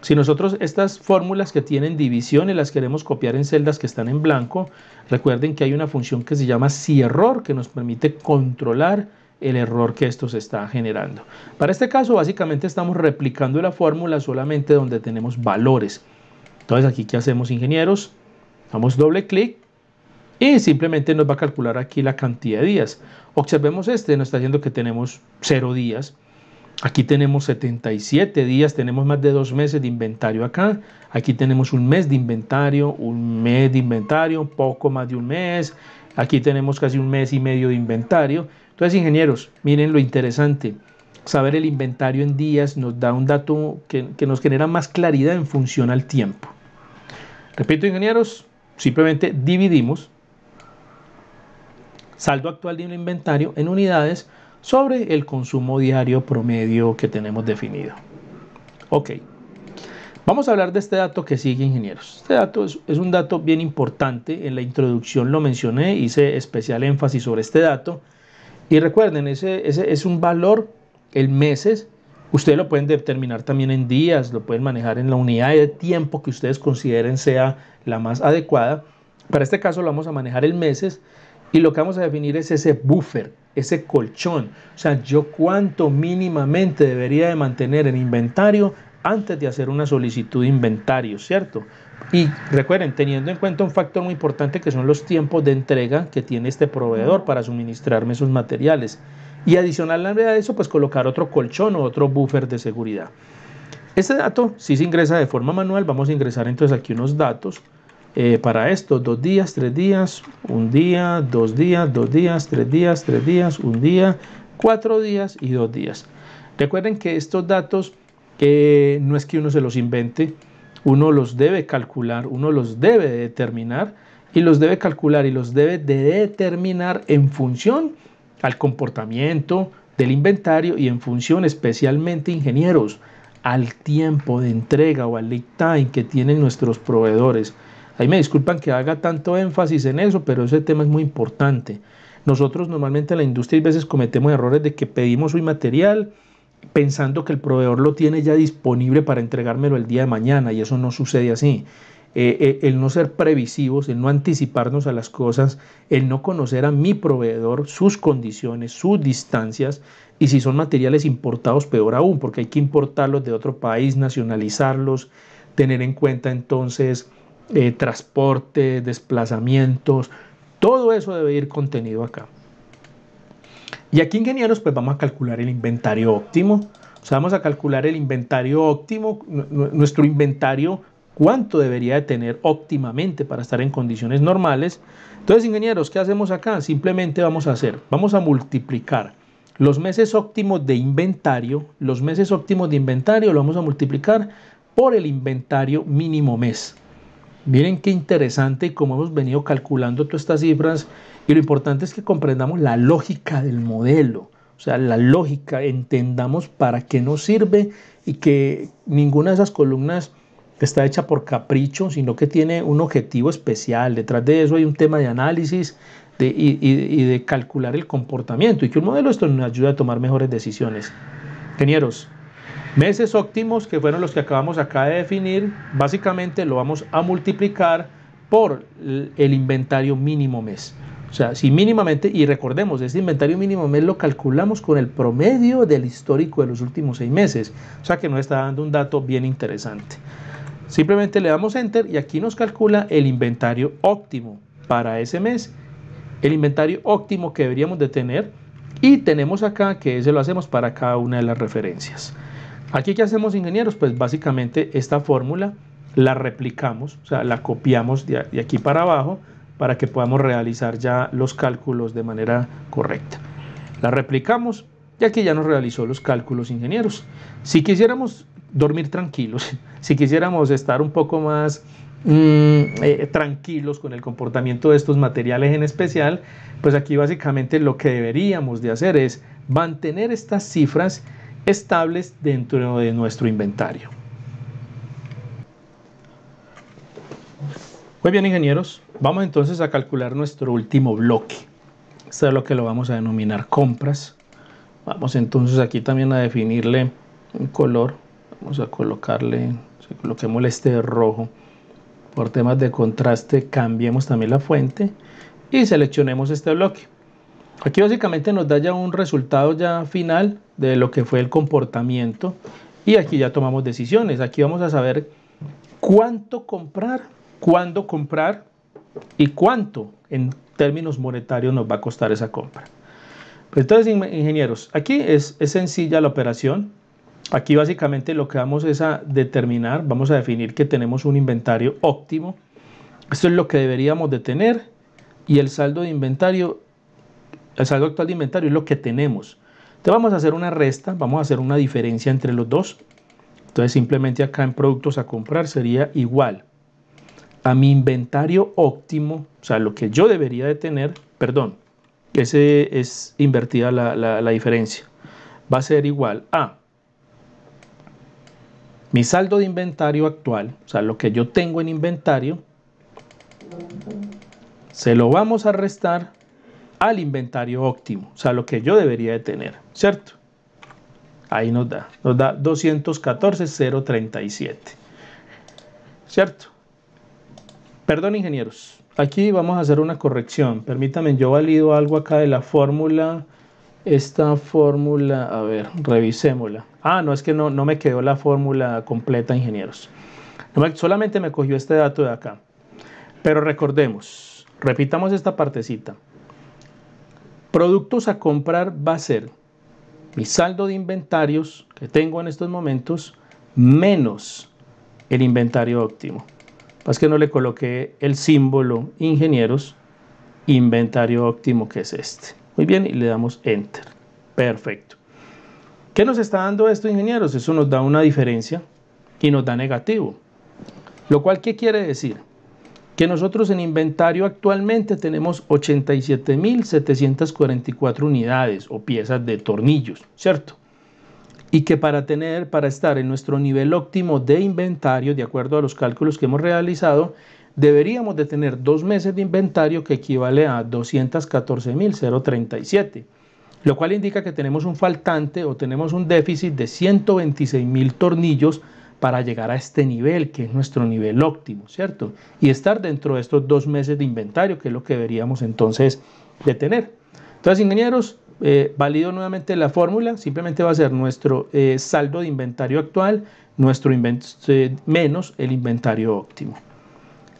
Si nosotros estas fórmulas que tienen divisiones las queremos copiar en celdas que están en blanco, recuerden que hay una función que se llama cierror que nos permite controlar el error que esto se está generando. Para este caso, básicamente estamos replicando la fórmula solamente donde tenemos valores. Entonces, aquí, ¿qué hacemos, ingenieros? Damos doble clic y simplemente nos va a calcular aquí la cantidad de días. Observemos nos está diciendo que tenemos 0 días. Aquí tenemos 77 días, tenemos más de 2 meses de inventario acá. Aquí tenemos un mes de inventario, un mes de inventario, poco más de un mes. Aquí tenemos casi un mes y medio de inventario. Entonces, ingenieros, miren lo interesante. Saber el inventario en días nos da un dato que nos genera más claridad en función al tiempo. Repito, ingenieros, simplemente dividimos saldo actual de un inventario en unidades sobre el consumo diario promedio que tenemos definido. Ok, vamos a hablar de este dato que sigue, ingenieros. Este dato es un dato bien importante. En la introducción lo mencioné, hice especial énfasis sobre este dato. Y recuerden, ese es un valor en meses. Ustedes lo pueden determinar también en días, lo pueden manejar en la unidad de tiempo que ustedes consideren sea la más adecuada. Para este caso lo vamos a manejar en meses y lo que vamos a definir es ese buffer, ese colchón. O sea, yo cuánto mínimamente debería de mantener en inventario antes de hacer una solicitud de inventario, ¿cierto? Y recuerden, teniendo en cuenta un factor muy importante que son los tiempos de entrega que tiene este proveedor para suministrarme esos materiales. Y adicional a eso, pues colocar otro colchón o otro buffer de seguridad. Este dato sí se ingresa de forma manual. Vamos a ingresar entonces aquí unos datos para esto: 2 días, 3 días, 1 día, 2 días, 2 días, 3 días, 3 días, 1 día, 4 días y 2 días. Recuerden que estos datos no es que uno se los invente, uno los debe calcular, uno los debe determinar y los debe calcular y los debe de determinar en función al comportamiento del inventario y en función especialmente, ingenieros, al tiempo de entrega o al lead time que tienen nuestros proveedores. Ahí me disculpan que haga tanto énfasis en eso, pero ese tema es muy importante. Nosotros normalmente en la industria a veces cometemos errores de que pedimos un material pensando que el proveedor lo tiene ya disponible para entregármelo el día de mañana, y eso no sucede así. El no ser previsivos, el no anticiparnos a las cosas, el no conocer a mi proveedor, sus condiciones, sus distancias, y si son materiales importados, peor aún, porque hay que importarlos de otro país, nacionalizarlos, tener en cuenta entonces transporte, desplazamientos, todo eso debe ir contenido acá. Y aquí, ingenieros, pues vamos a calcular el inventario óptimo. O sea, vamos a calcular el inventario óptimo, nuestro inventario, cuánto debería de tener óptimamente para estar en condiciones normales. Entonces, ingenieros, ¿qué hacemos acá? Simplemente vamos a multiplicar los meses óptimos de inventario, lo vamos a multiplicar por el inventario mínimo mes. Miren qué interesante y cómo hemos venido calculando todas estas cifras, y lo importante es que comprendamos la lógica del modelo, o sea, la lógica, entendamos para qué nos sirve y que ninguna de esas columnas está hecha por capricho, sino que tiene un objetivo especial. Detrás de eso hay un tema de análisis y de calcular el comportamiento, y que un modelo esto nos ayuda a tomar mejores decisiones. Ingenieros, meses óptimos, que fueron los que acabamos acá de definir, básicamente lo vamos a multiplicar por el inventario mínimo mes. O sea, si mínimamente, y recordemos, este inventario mínimo mes lo calculamos con el promedio del histórico de los últimos 6 meses. O sea que nos está dando un dato bien interesante. Simplemente le damos Enter y aquí nos calcula el inventario óptimo para ese mes, el inventario óptimo que deberíamos de tener, y tenemos acá que ese lo hacemos para cada una de las referencias. Aquí, ¿qué hacemos, ingenieros? Pues básicamente esta fórmula la replicamos, o sea, la copiamos de aquí para abajo para que podamos realizar ya los cálculos de manera correcta. La replicamos y aquí ya nos realizó los cálculos, ingenieros. Si quisiéramos dormir tranquilos, si quisiéramos estar un poco más tranquilos con el comportamiento de estos materiales en especial, pues aquí básicamente lo que deberíamos de hacer es mantener estas cifras estables dentro de nuestro inventario. Muy bien, ingenieros, vamos entonces a calcular nuestro último bloque. Esto es lo que lo vamos a denominar compras. Vamos entonces aquí también a definirle un color. Vamos a colocarle, coloquémosle este de rojo. Por temas de contraste cambiemos también la fuente y seleccionemos este bloque. Aquí básicamente nos da ya un resultado ya final de lo que fue el comportamiento y aquí ya tomamos decisiones. Aquí vamos a saber cuánto comprar, cuándo comprar y cuánto en términos monetarios nos va a costar esa compra. Pues entonces, ingenieros, aquí es sencilla la operación. Aquí básicamente lo que vamos es a determinar, vamos a definir que tenemos un inventario óptimo. Esto es lo que deberíamos de tener y el saldo de inventario, el saldo actual de inventario es lo que tenemos. Entonces vamos a hacer una resta, vamos a hacer una diferencia entre los dos. Entonces simplemente acá en productos a comprar sería igual a mi inventario óptimo, o sea, lo que yo debería de tener, perdón, ese es invertida la diferencia, va a ser igual a mi saldo de inventario actual, o sea, lo que yo tengo en inventario, se lo vamos a restar al inventario óptimo, o sea, lo que yo debería de tener, ¿cierto? Ahí nos da 214,037, ¿cierto? Perdón, ingenieros, aquí vamos a hacer una corrección. Permítanme, yo valido algo acá de la fórmula. Esta fórmula, a ver, revisémosla. Ah, no, es que no me quedó la fórmula completa, ingenieros. Solamente me cogió este dato de acá. Pero recordemos, repitamos esta partecita. Productos a comprar va a ser mi saldo de inventarios que tengo en estos momentos menos el inventario óptimo. Es que no le coloqué el símbolo, ingenieros, inventario óptimo, que es este. Muy bien, y le damos Enter. Perfecto. ¿Qué nos está dando esto, ingenieros? Eso nos da una diferencia y nos da negativo. Lo cual, ¿qué quiere decir? Que nosotros en inventario actualmente tenemos 87.744 unidades o piezas de tornillos, ¿cierto? Y que para estar en nuestro nivel óptimo de inventario, de acuerdo a los cálculos que hemos realizado, deberíamos de tener 2 meses de inventario que equivale a 214.037, lo cual indica que tenemos un faltante o tenemos un déficit de 126.000 tornillos para llegar a este nivel, que es nuestro nivel óptimo, ¿cierto? Y estar dentro de estos 2 meses de inventario, que es lo que deberíamos entonces de tener. Entonces, ingenieros, valido nuevamente la fórmula, simplemente va a ser nuestro saldo de inventario actual, menos el inventario óptimo.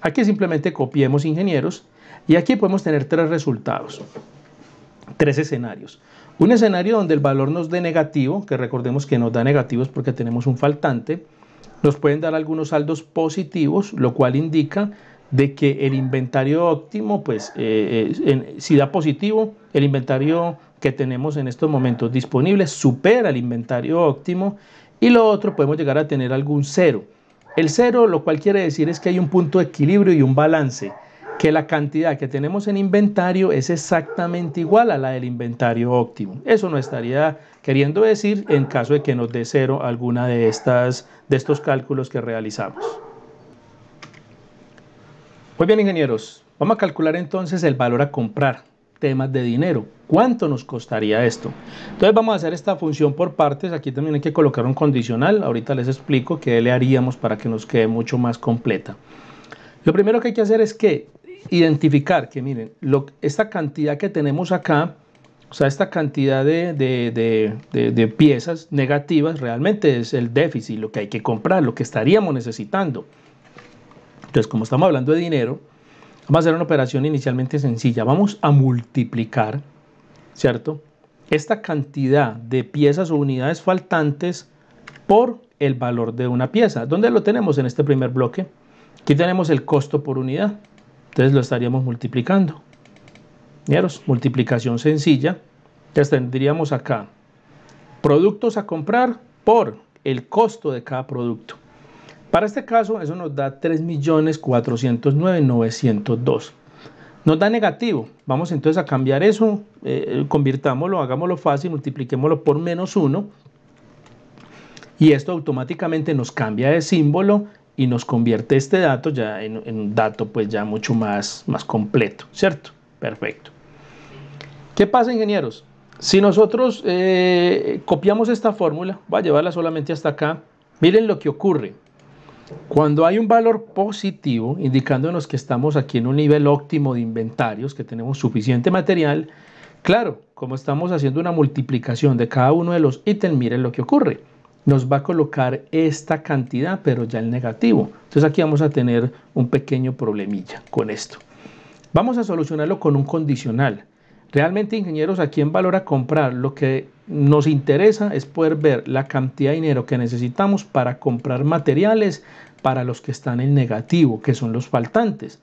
Aquí simplemente copiemos, ingenieros, y aquí podemos tener 3 resultados, 3 escenarios. Un escenario donde el valor nos dé negativo, que recordemos que nos da negativos porque tenemos un faltante. Nos pueden dar algunos saldos positivos, lo cual indica de que el inventario óptimo, pues si da positivo, el inventario que tenemos en estos momentos disponible supera el inventario óptimo, y lo otro podemos llegar a tener algún cero. El cero, lo cual quiere decir es que hay un punto de equilibrio y un balance, que la cantidad que tenemos en inventario es exactamente igual a la del inventario óptimo. Eso nos estaría queriendo decir en caso de que nos dé cero alguna de estos cálculos que realizamos. Muy bien, ingenieros, vamos a calcular entonces el valor a comprar, temas de dinero. ¿Cuánto nos costaría esto? Entonces vamos a hacer esta función por partes. Aquí también hay que colocar un condicional. Ahorita les explico qué le haríamos para que nos quede mucho más completa. Lo primero que hay que hacer es que identificar que, miren, esta cantidad que tenemos acá O sea, esta cantidad de piezas negativas realmente es el déficit, lo que hay que comprar, lo que estaríamos necesitando. Entonces, como estamos hablando de dinero, vamos a hacer una operación inicialmente sencilla. Vamos a multiplicar, ¿cierto?, esta cantidad de piezas o unidades faltantes por el valor de una pieza. ¿Dónde lo tenemos? En este primer bloque. Aquí tenemos el costo por unidad. Entonces lo estaríamos multiplicando. ¿Vieron? Multiplicación sencilla. Entonces tendríamos acá productos a comprar por el costo de cada producto. Para este caso, eso nos da 3.409.902. Nos da negativo. Vamos entonces a cambiar eso, convirtámoslo, hagámoslo fácil, multipliquémoslo por -1. Y esto automáticamente nos cambia de símbolo y nos convierte este dato ya en un dato pues ya mucho más completo, ¿cierto? Perfecto. ¿Qué pasa, ingenieros? Si nosotros copiamos esta fórmula, voy a llevarla solamente hasta acá, miren lo que ocurre. Cuando hay un valor positivo, indicándonos que estamos aquí en un nivel óptimo de inventarios, que tenemos suficiente material, claro, como estamos haciendo una multiplicación de cada uno de los ítems, miren lo que ocurre. Nos va a colocar esta cantidad, pero ya el negativo. Entonces aquí vamos a tener un pequeño problemilla con esto. Vamos a solucionarlo con un condicional. Realmente, ingenieros, aquí en Valor a Comprar, lo que nos interesa es poder ver la cantidad de dinero que necesitamos para comprar materiales para los que están en negativo, que son los faltantes.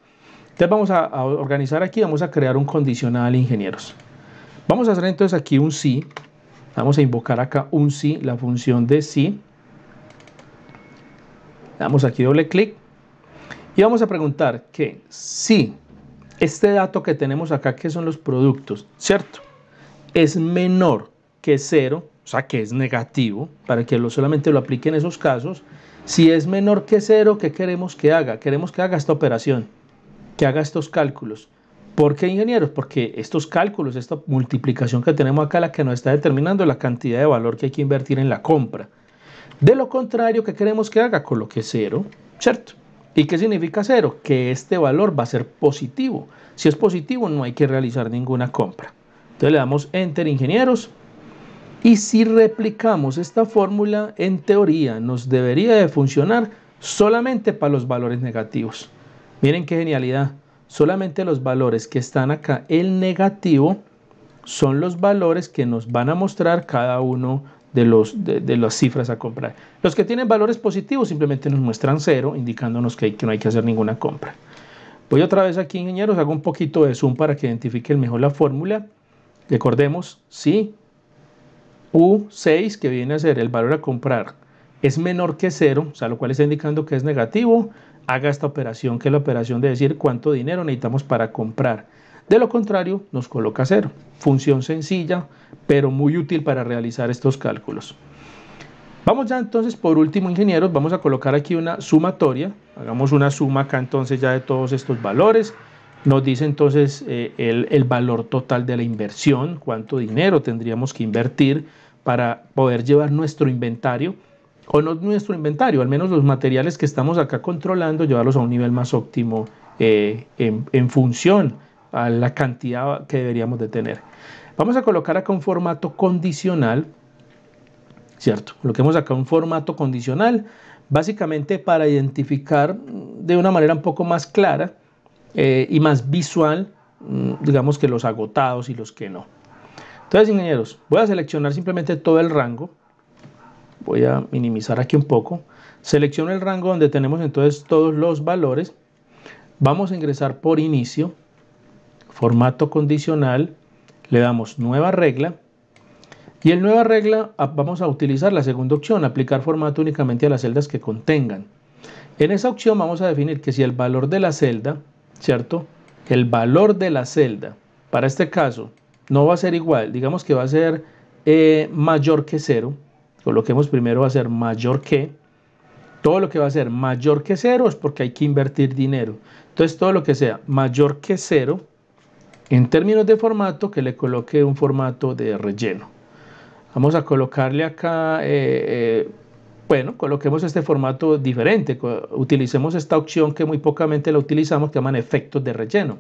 Entonces vamos a organizar aquí, vamos a crear un condicional, ingenieros. Vamos a hacer entonces aquí un si. Vamos a invocar acá un si, la función de si. Damos aquí doble clic y vamos a preguntar que si este dato que tenemos acá, que son los productos, ¿cierto?, es menor que 0, o sea que es negativo, para que solamente lo aplique en esos casos. Si es menor que 0, ¿qué queremos que haga? Queremos que haga esta operación, que haga estos cálculos. ¿Por qué, ingenieros? Porque estos cálculos, esta multiplicación que tenemos acá, la que nos está determinando la cantidad de valor que hay que invertir en la compra. De lo contrario, ¿qué queremos que haga? Coloque 0, ¿cierto? ¿Y qué significa 0? Que este valor va a ser positivo. Si es positivo, no hay que realizar ninguna compra. Entonces le damos Enter, ingenieros. Y si replicamos esta fórmula, en teoría nos debería de funcionar solamente para los valores negativos. Miren qué genialidad. Solamente los valores que están acá, el negativo, son los valores que nos van a mostrar cada uno de las cifras a comprar. Los que tienen valores positivos simplemente nos muestran 0, indicándonos que no hay que hacer ninguna compra. Voy otra vez aquí, ingenieros, hago un poquito de zoom para que identifiquen mejor la fórmula. Recordemos, si U6, que viene a ser el valor a comprar, es menor que 0, o sea, lo cual está indicando que es negativo, haga esta operación, que es la operación de decir cuánto dinero necesitamos para comprar. De lo contrario, nos coloca 0. Función sencilla, pero muy útil para realizar estos cálculos. Vamos ya entonces, por último, ingenieros, vamos a colocar aquí una sumatoria. Hagamos una suma acá entonces ya de todos estos valores. Nos dice entonces el valor total de la inversión, cuánto dinero tendríamos que invertir para poder llevar nuestro inventario, o no nuestro inventario, al menos los materiales que estamos acá controlando, llevarlos a un nivel más óptimo en función a la cantidad que deberíamos de tener. Vamos a colocar acá un formato condicional, ¿cierto? Coloquemos acá un formato condicional, básicamente para identificar de una manera un poco más clara y más visual, digamos que los agotados y los que no. Entonces, ingenieros, voy a seleccionar simplemente todo el rango. Voy a minimizar aquí un poco. Selecciono el rango donde tenemos entonces todos los valores. Vamos a ingresar por inicio, formato condicional, le damos nueva regla. Y en nueva regla vamos a utilizar la segunda opción, aplicar formato únicamente a las celdas que contengan. En esa opción vamos a definir que si el valor de la celda, ¿cierto? El valor de la celda, para este caso, no va a ser igual, digamos que va a ser mayor que 0. Coloquemos primero va a ser mayor que. Todo lo que va a ser mayor que 0 es porque hay que invertir dinero. Entonces todo lo que sea mayor que 0, en términos de formato, que le coloque un formato de relleno. Vamos a colocarle acá, bueno, coloquemos este formato diferente. Utilicemos esta opción que muy pocamente la utilizamos, que llaman efectos de relleno.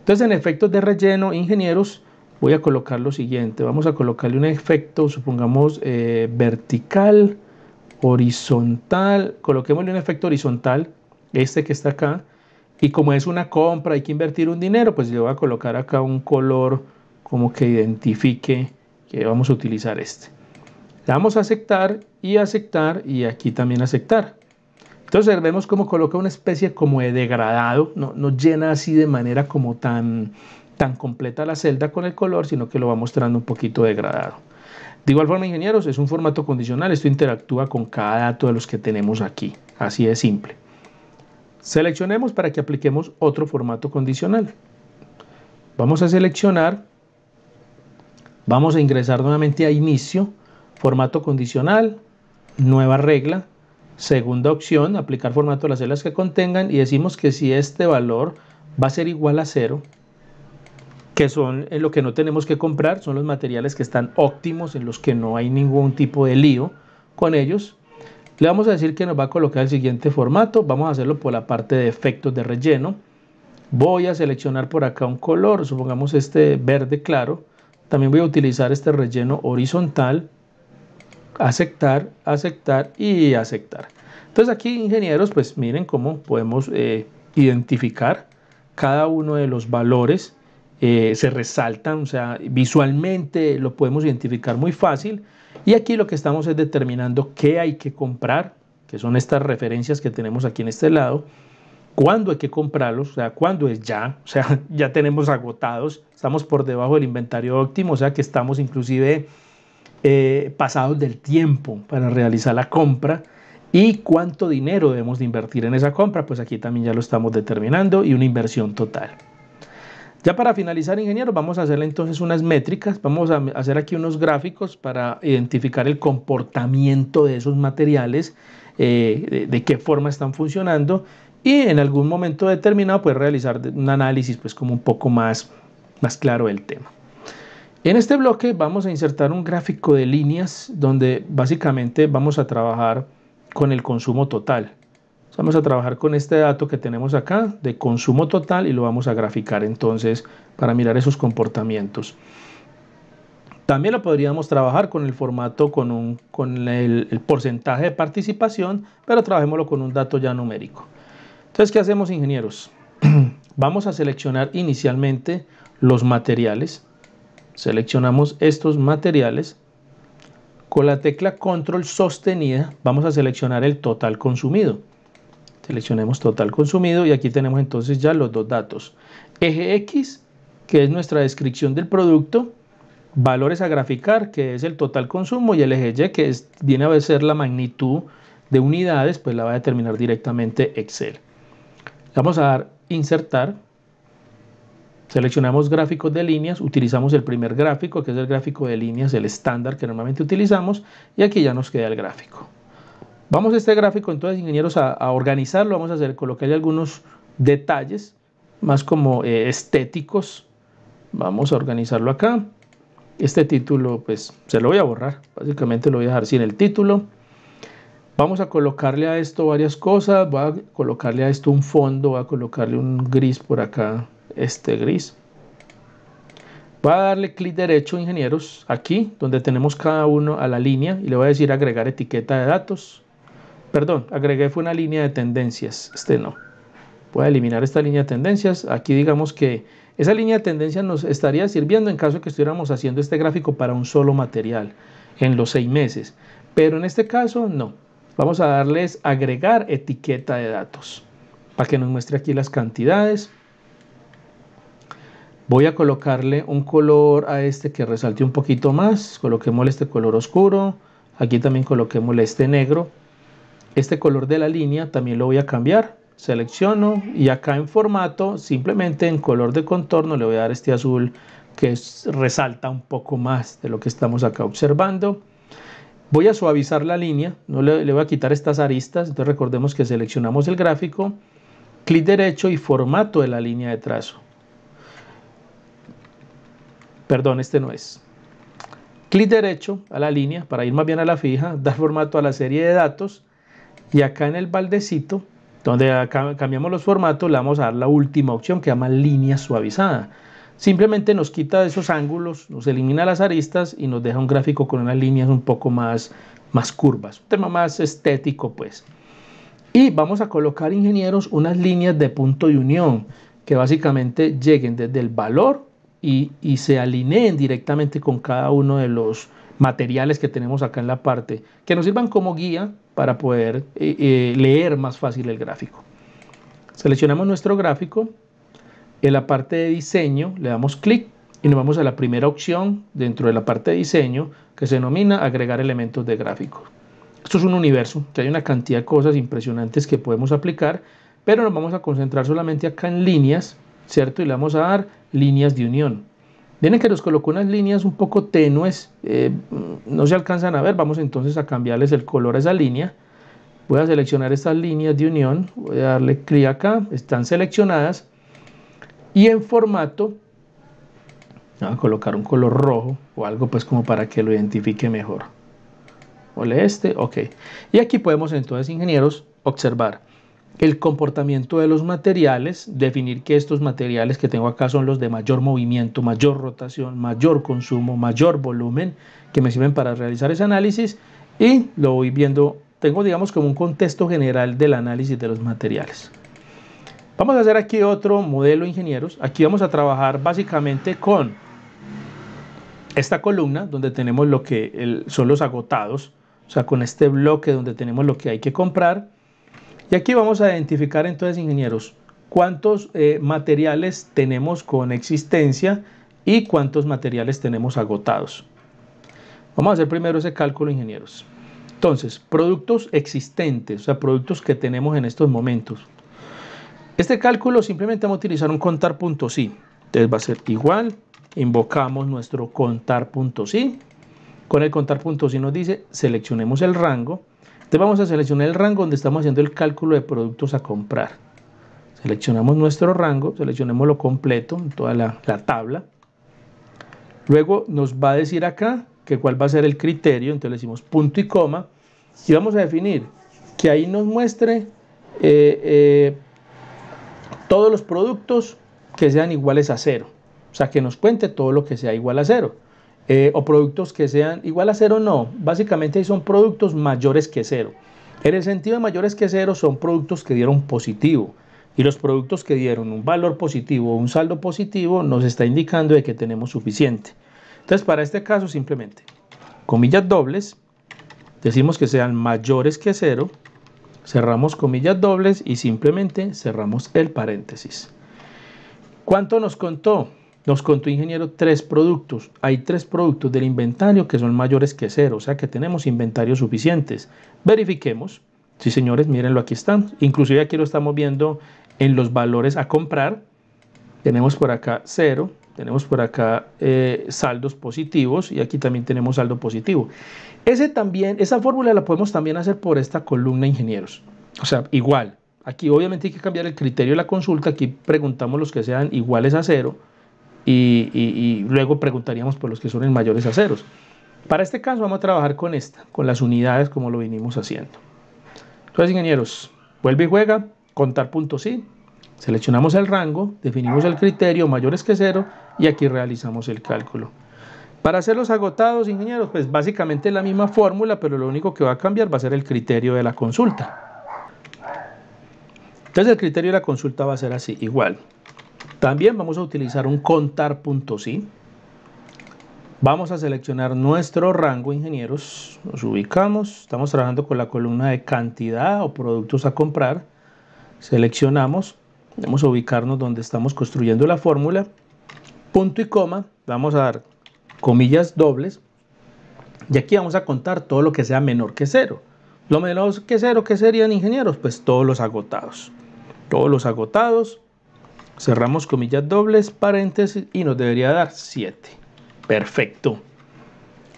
Entonces en efectos de relleno, ingenieros, voy a colocar lo siguiente, vamos a colocarle un efecto, supongamos vertical, horizontal, coloquémosle un efecto horizontal, este que está acá, y como es una compra, hay que invertir un dinero, pues yo voy a colocar acá un color como que identifique que vamos a utilizar este. Le damos a aceptar y aquí también aceptar. Entonces vemos cómo coloca una especie como de degradado, no llena así de manera como tan completa la celda con el color, sino que lo va mostrando un poquito degradado. De igual forma, ingenieros, es un formato condicional, esto interactúa con cada dato de los que tenemos aquí, así de simple. Seleccionemos para que apliquemos otro formato condicional. Vamos a seleccionar, vamos a ingresar nuevamente a inicio, formato condicional, nueva regla, segunda opción, aplicar formato a las celdas que contengan y decimos que si este valor va a ser igual a 0, que son en lo que no tenemos que comprar, son los materiales que están óptimos, en los que no hay ningún tipo de lío con ellos. Le vamos a decir que nos va a colocar el siguiente formato, vamos a hacerlo por la parte de efectos de relleno. Voy a seleccionar por acá un color, supongamos este verde claro. También voy a utilizar este relleno horizontal, aceptar, aceptar y aceptar. Entonces aquí, ingenieros, pues miren cómo podemos identificar cada uno de los valores. Se resaltan, o sea, visualmente lo podemos identificar muy fácil. Y aquí lo que estamos es determinando qué hay que comprar, que son estas referencias que tenemos aquí en este lado, cuándo hay que comprarlos, o sea, cuándo es ya, o sea, ya tenemos agotados, estamos por debajo del inventario óptimo, o sea, que estamos inclusive pasados del tiempo para realizar la compra y cuánto dinero debemos de invertir en esa compra, pues aquí también ya lo estamos determinando y una inversión total. Ya para finalizar, ingenieros, vamos a hacerle entonces unas métricas, vamos a hacer aquí unos gráficos para identificar el comportamiento de esos materiales, de qué forma están funcionando y en algún momento determinado pues realizar un análisis pues como un poco más claro del tema. En este bloque vamos a insertar un gráfico de líneas donde básicamente vamos a trabajar con el consumo total. Vamos a trabajar con este dato que tenemos acá de consumo total y lo vamos a graficar entonces para mirar esos comportamientos. También lo podríamos trabajar con el formato, con el porcentaje de participación, pero trabajémoslo con un dato ya numérico. Entonces, ¿qué hacemos, ingenieros? Vamos a seleccionar inicialmente los materiales. Seleccionamos estos materiales. Con la tecla control sostenida vamos a seleccionar el total consumido. Seleccionemos total consumido y aquí tenemos entonces ya los dos datos. Eje X, que es nuestra descripción del producto, valores a graficar, que es el total consumo, y el eje Y, que viene a ser la magnitud de unidades, pues la va a determinar directamente Excel. Vamos a dar insertar. Seleccionamos gráficos de líneas, utilizamos el primer gráfico, que es el gráfico de líneas, el estándar que normalmente utilizamos, y aquí ya nos queda el gráfico. Vamos a este gráfico entonces, ingenieros, a organizarlo, vamos a colocarle algunos detalles más como estéticos. Vamos a organizarlo acá. Este título pues se lo voy a borrar, básicamente lo voy a dejar sin el título. Vamos a colocarle a esto varias cosas, voy a colocarle a esto un fondo, voy a colocarle un gris por acá, este gris. Voy a darle clic derecho, ingenieros, aquí donde tenemos cada uno a la línea y le voy a decir agregar etiqueta de datos. Perdón, agregué fue una línea de tendencias, este no. Voy a eliminar esta línea de tendencias. Aquí digamos que esa línea de tendencias nos estaría sirviendo en caso de que estuviéramos haciendo este gráfico para un solo material en los 6 meses. Pero en este caso no. Vamos a darles agregar etiqueta de datos para que nos muestre aquí las cantidades. Voy a colocarle un color a este que resalte un poquito más. Coloquémosle este color oscuro. Aquí también coloquémosle este negro. Este color de la línea también lo voy a cambiar. Selecciono y acá en formato, simplemente en color de contorno, le voy a dar este azul que resalta un poco más de lo que estamos acá observando. Voy a suavizar la línea, no le voy a quitar estas aristas. Entonces recordemos que seleccionamos el gráfico, clic derecho y formato de la línea de trazo. Perdón, este no es. Clic derecho a la línea para ir más bien a la fija, dar formato a la serie de datos. Y acá en el baldecito, donde acá cambiamos los formatos, le vamos a dar la última opción que se llama línea suavizada. simplemente nos quita esos ángulos, nos elimina las aristas y nos deja un gráfico con unas líneas un poco más curvas, un tema más estético pues. Y vamos a colocar, ingenieros, unas líneas de punto de unión que básicamente lleguen desde el valor y se alineen directamente con cada uno de los materiales que tenemos acá en la parte, que nos sirvan como guía para poder leer más fácil el gráfico. Seleccionamos nuestro gráfico, en la parte de diseño le damos clic y nos vamos a la primera opción dentro de la parte de diseño que se denomina agregar elementos de gráfico. Esto es un universo, que hay una cantidad de cosas impresionantes que podemos aplicar, pero nos vamos a concentrar solamente acá en líneas, ¿cierto? Y le vamos a dar líneas de unión. Miren que nos colocó unas líneas un poco tenues, no se alcanzan a ver, vamos entonces a cambiarles el color a esa línea. Voy a seleccionar estas líneas de unión, voy a darle clic acá, están seleccionadas. Y en formato, voy a colocar un color rojo o algo pues como para que lo identifique mejor. Ole este, ok. Y aquí podemos entonces, ingenieros, observar el comportamiento de los materiales, definir que estos materiales que tengo acá son los de mayor movimiento, mayor rotación, mayor consumo, mayor volumen, que me sirven para realizar ese análisis y lo voy viendo, tengo digamos como un contexto general del análisis de los materiales. Vamos a hacer aquí otro modelo, ingenieros. Aquí vamos a trabajar básicamente con esta columna donde tenemos lo que son los agotados, o sea, con este bloque donde tenemos lo que hay que comprar. Y aquí vamos a identificar entonces, ingenieros, cuántos materiales tenemos con existencia y cuántos materiales tenemos agotados. Vamos a hacer primero ese cálculo, ingenieros. Entonces, productos existentes, o sea, productos que tenemos en estos momentos. Este cálculo simplemente vamos a utilizar un contar.si. Entonces va a ser igual, invocamos nuestro contar.si. Con el contar.si nos dice, seleccionemos el rango. Entonces vamos a seleccionar el rango donde estamos haciendo el cálculo de productos a comprar. Seleccionamos nuestro rango, seleccionémoslo completo en toda la tabla. Luego nos va a decir acá que cuál va a ser el criterio, entonces le decimos punto y coma. Y vamos a definir que ahí nos muestre todos los productos que sean iguales a 0. O sea, que nos cuente todo lo que sea igual a 0. O productos que sean igual a 0 no. Básicamente ahí son productos mayores que 0. En el sentido de mayores que 0 son productos que dieron positivo. Y los productos que dieron un valor positivo o un saldo positivo nos está indicando de que tenemos suficiente. Entonces, para este caso simplemente, comillas dobles, decimos que sean mayores que 0. Cerramos comillas dobles y simplemente cerramos el paréntesis. ¿Cuánto nos contó? Nos contó, ingeniero, 3 productos. Hay 3 productos del inventario que son mayores que 0, o sea que tenemos inventarios suficientes. Verifiquemos. Sí, señores, mírenlo, aquí están. Inclusive aquí lo estamos viendo en los valores a comprar. Tenemos por acá 0, tenemos por acá saldos positivos y aquí también tenemos saldo positivo. Esa fórmula la podemos también hacer por esta columna, ingenieros. O sea, igual. Aquí obviamente hay que cambiar el criterio de la consulta. Aquí preguntamos los que sean iguales a 0 y luego preguntaríamos por los que son mayores a 0. Para este caso vamos a trabajar con con las unidades como lo vinimos haciendo. Entonces, ingenieros, vuelve y juega, contar.si. Seleccionamos el rango, definimos el criterio mayores que 0 y aquí realizamos el cálculo. Para hacer los agotados, ingenieros, pues básicamente la misma fórmula, pero lo único que va a cambiar va a ser el criterio de la consulta. Entonces el criterio de la consulta va a ser así, igual. También vamos a utilizar un contar.si. Vamos a seleccionar nuestro rango, ingenieros. Nos ubicamos, estamos trabajando con la columna de cantidad o productos a comprar. Seleccionamos, vamos a ubicarnos donde estamos construyendo la fórmula. Punto y coma, vamos a dar comillas dobles, y aquí vamos a contar todo lo que sea menor que 0. Lo menor que 0, ¿qué serían, ingenieros? Pues todos los agotados. Todos los agotados, cerramos comillas dobles, paréntesis, y nos debería dar 7. Perfecto.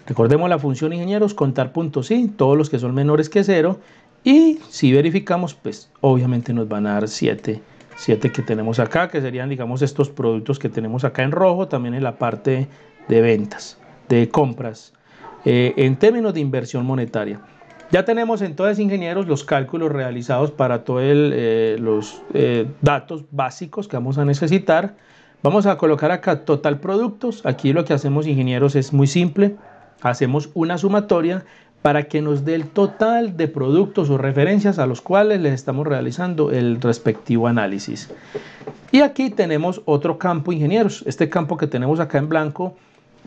Recordemos la función, ingenieros, contar.si, todos los que son menores que 0, y si verificamos, pues obviamente nos van a dar 7 que tenemos acá, que serían, digamos, estos productos que tenemos acá en rojo, también en la parte de ventas, de compras, en términos de inversión monetaria. Ya tenemos entonces, ingenieros, los cálculos realizados para todos los datos básicos que vamos a necesitar. Vamos a colocar acá total productos. Aquí lo que hacemos, ingenieros, es muy simple. Hacemos una sumatoria para que nos dé el total de productos o referencias a los cuales les estamos realizando el respectivo análisis. Y aquí tenemos otro campo, ingenieros. Este campo que tenemos acá en blanco,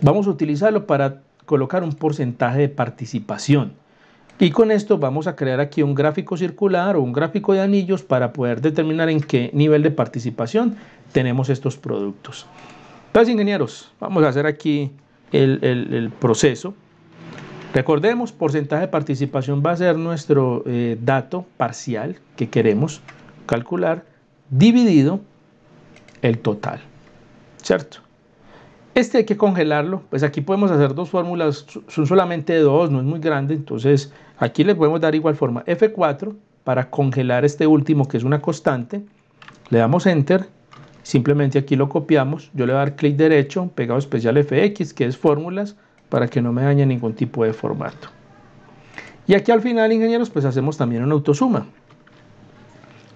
vamos a utilizarlo para colocar un porcentaje de participación. Y con esto vamos a crear aquí un gráfico circular o un gráfico de anillos para poder determinar en qué nivel de participación tenemos estos productos. Entonces, ingenieros, vamos a hacer aquí el proceso. Recordemos, porcentaje de participación va a ser nuestro dato parcial que queremos calcular dividido el total, ¿cierto? Este hay que congelarlo, pues aquí podemos hacer dos fórmulas, son solamente dos, no es muy grande, entonces aquí le podemos dar igual forma F4 para congelar este último que es una constante, le damos Enter, simplemente aquí lo copiamos, yo le voy a dar clic derecho, pegado especial FX, que es fórmulas, para que no me dañe ningún tipo de formato. Y aquí al final, ingenieros, pues hacemos también una autosuma.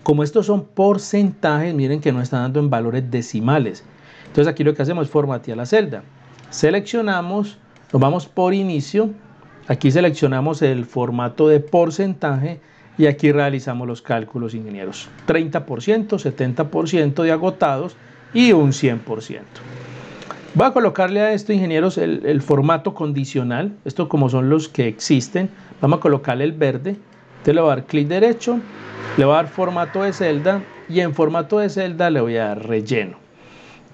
Como estos son porcentajes, miren que no están dando en valores decimales. Entonces aquí lo que hacemos es formatear la celda. Seleccionamos, nos vamos por inicio, aquí seleccionamos el formato de porcentaje y aquí realizamos los cálculos, ingenieros. 30%, 70% de agotados y un 100%. Voy a colocarle a esto, ingenieros, el formato condicional. Esto como son los que existen. Vamos a colocarle el verde. Entonces le voy a dar clic derecho, le voy a dar formato de celda y en formato de celda le voy a dar relleno.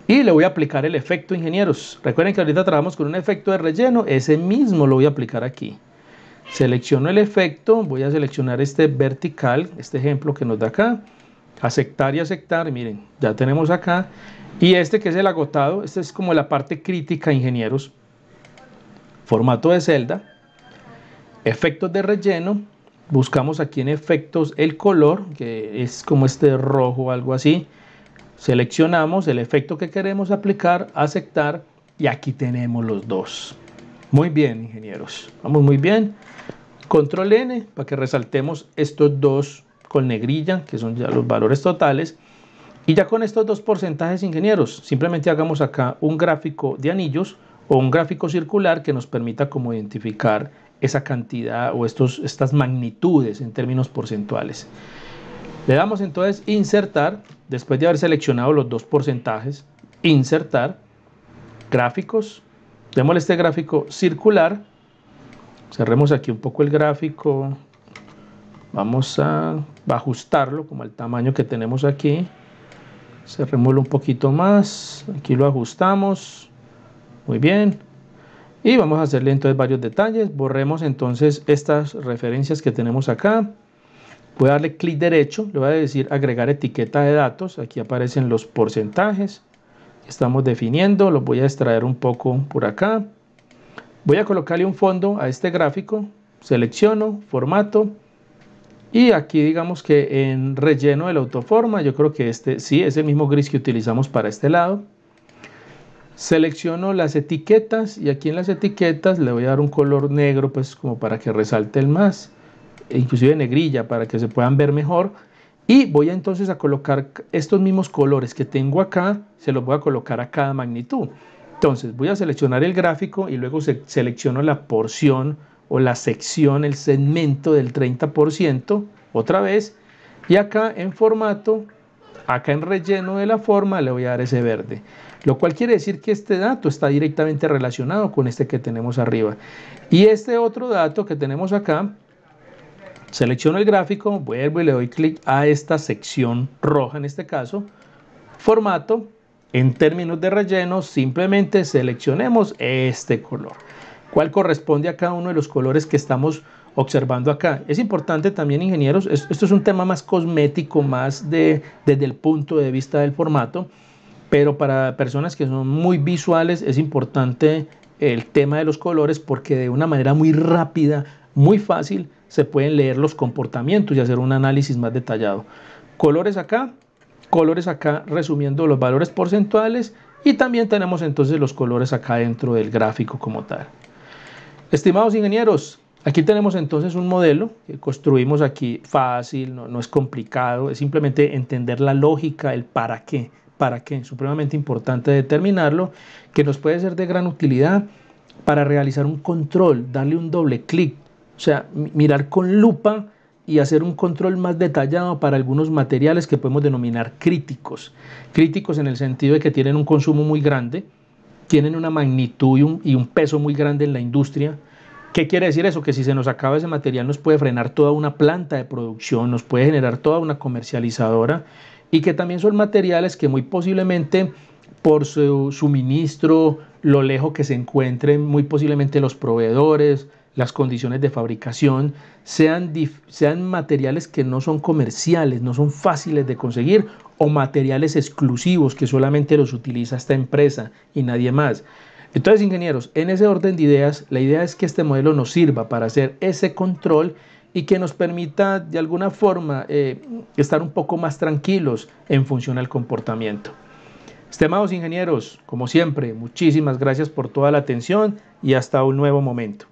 Y le voy a aplicar el efecto, ingenieros. Recuerden que ahorita trabajamos con un efecto de relleno. Ese mismo lo voy a aplicar aquí. Selecciono el efecto. Voy a seleccionar este vertical, este ejemplo que nos da acá. Aceptar y aceptar. Miren, ya tenemos acá. Y este que es el agotado, este es como la parte crítica, ingenieros. Formato de celda. Efectos de relleno. Buscamos aquí en efectos el color, que es como este rojo o algo así. Seleccionamos el efecto que queremos aplicar, aceptar y aquí tenemos los dos. Muy bien, ingenieros. Vamos muy bien. Control N para que resaltemos estos dos con negrilla, que son ya los valores totales. Y ya con estos dos porcentajes, ingenieros, simplemente hagamos acá un gráfico de anillos o un gráfico circular que nos permita como identificar esa cantidad o estas magnitudes en términos porcentuales. Le damos entonces insertar, después de haber seleccionado los dos porcentajes, insertar, gráficos, démosle este gráfico circular, cerremos aquí un poco el gráfico, vamos a ajustarlo como al tamaño que tenemos aquí, cerrémoslo un poquito más, aquí lo ajustamos, muy bien, y vamos a hacerle entonces varios detalles, borremos entonces estas referencias que tenemos acá. Voy a darle clic derecho, le voy a decir agregar etiqueta de datos, aquí aparecen los porcentajes que estamos definiendo, los voy a extraer un poco por acá. Voy a colocarle un fondo a este gráfico, selecciono, formato, y aquí digamos que en relleno de la autoforma, yo creo que este sí es el mismo gris que utilizamos para este lado. Selecciono las etiquetas y aquí en las etiquetas le voy a dar un color negro, pues como para que resalte el más. Inclusive negrilla para que se puedan ver mejor y voy entonces a colocar estos mismos colores que tengo acá, se los voy a colocar a cada magnitud. Entonces voy a seleccionar el gráfico y luego selecciono la porción o la sección, el segmento del 30% otra vez y acá en formato, acá en relleno de la forma le voy a dar ese verde, lo cual quiere decir que este dato está directamente relacionado con este que tenemos arriba y este otro dato que tenemos acá. Selecciono el gráfico, vuelvo y le doy clic a esta sección roja en este caso, formato, en términos de relleno simplemente seleccionemos este color, cuál corresponde a cada uno de los colores que estamos observando acá. Es importante también, ingenieros, esto es un tema más cosmético, más desde el punto de vista del formato, pero para personas que son muy visuales es importante el tema de los colores porque de una manera muy rápida, muy fácil, se pueden leer los comportamientos y hacer un análisis más detallado. Colores acá, resumiendo los valores porcentuales y también tenemos entonces los colores acá dentro del gráfico como tal. Estimados ingenieros, aquí tenemos entonces un modelo que construimos aquí fácil, no es complicado, es simplemente entender la lógica, el para qué ¿para qué? Supremamente importante determinarlo, que nos puede ser de gran utilidad para realizar un control, darle un doble clic, o sea, mirar con lupa y hacer un control más detallado para algunos materiales que podemos denominar críticos. Críticos en el sentido de que tienen un consumo muy grande, tienen una magnitud y un peso muy grande en la industria. ¿Qué quiere decir eso? Que si se nos acaba ese material nos puede frenar toda una planta de producción, nos puede generar toda una comercializadora, y que también son materiales que muy posiblemente por su suministro, lo lejos que se encuentren muy posiblemente los proveedores, las condiciones de fabricación, sean materiales que no son comerciales, no son fáciles de conseguir, o materiales exclusivos que solamente los utiliza esta empresa y nadie más. Entonces, ingenieros, en ese orden de ideas, la idea es que este modelo nos sirva para hacer ese control y que nos permita de alguna forma estar un poco más tranquilos en función al comportamiento. Estimados ingenieros, como siempre, muchísimas gracias por toda la atención y hasta un nuevo momento.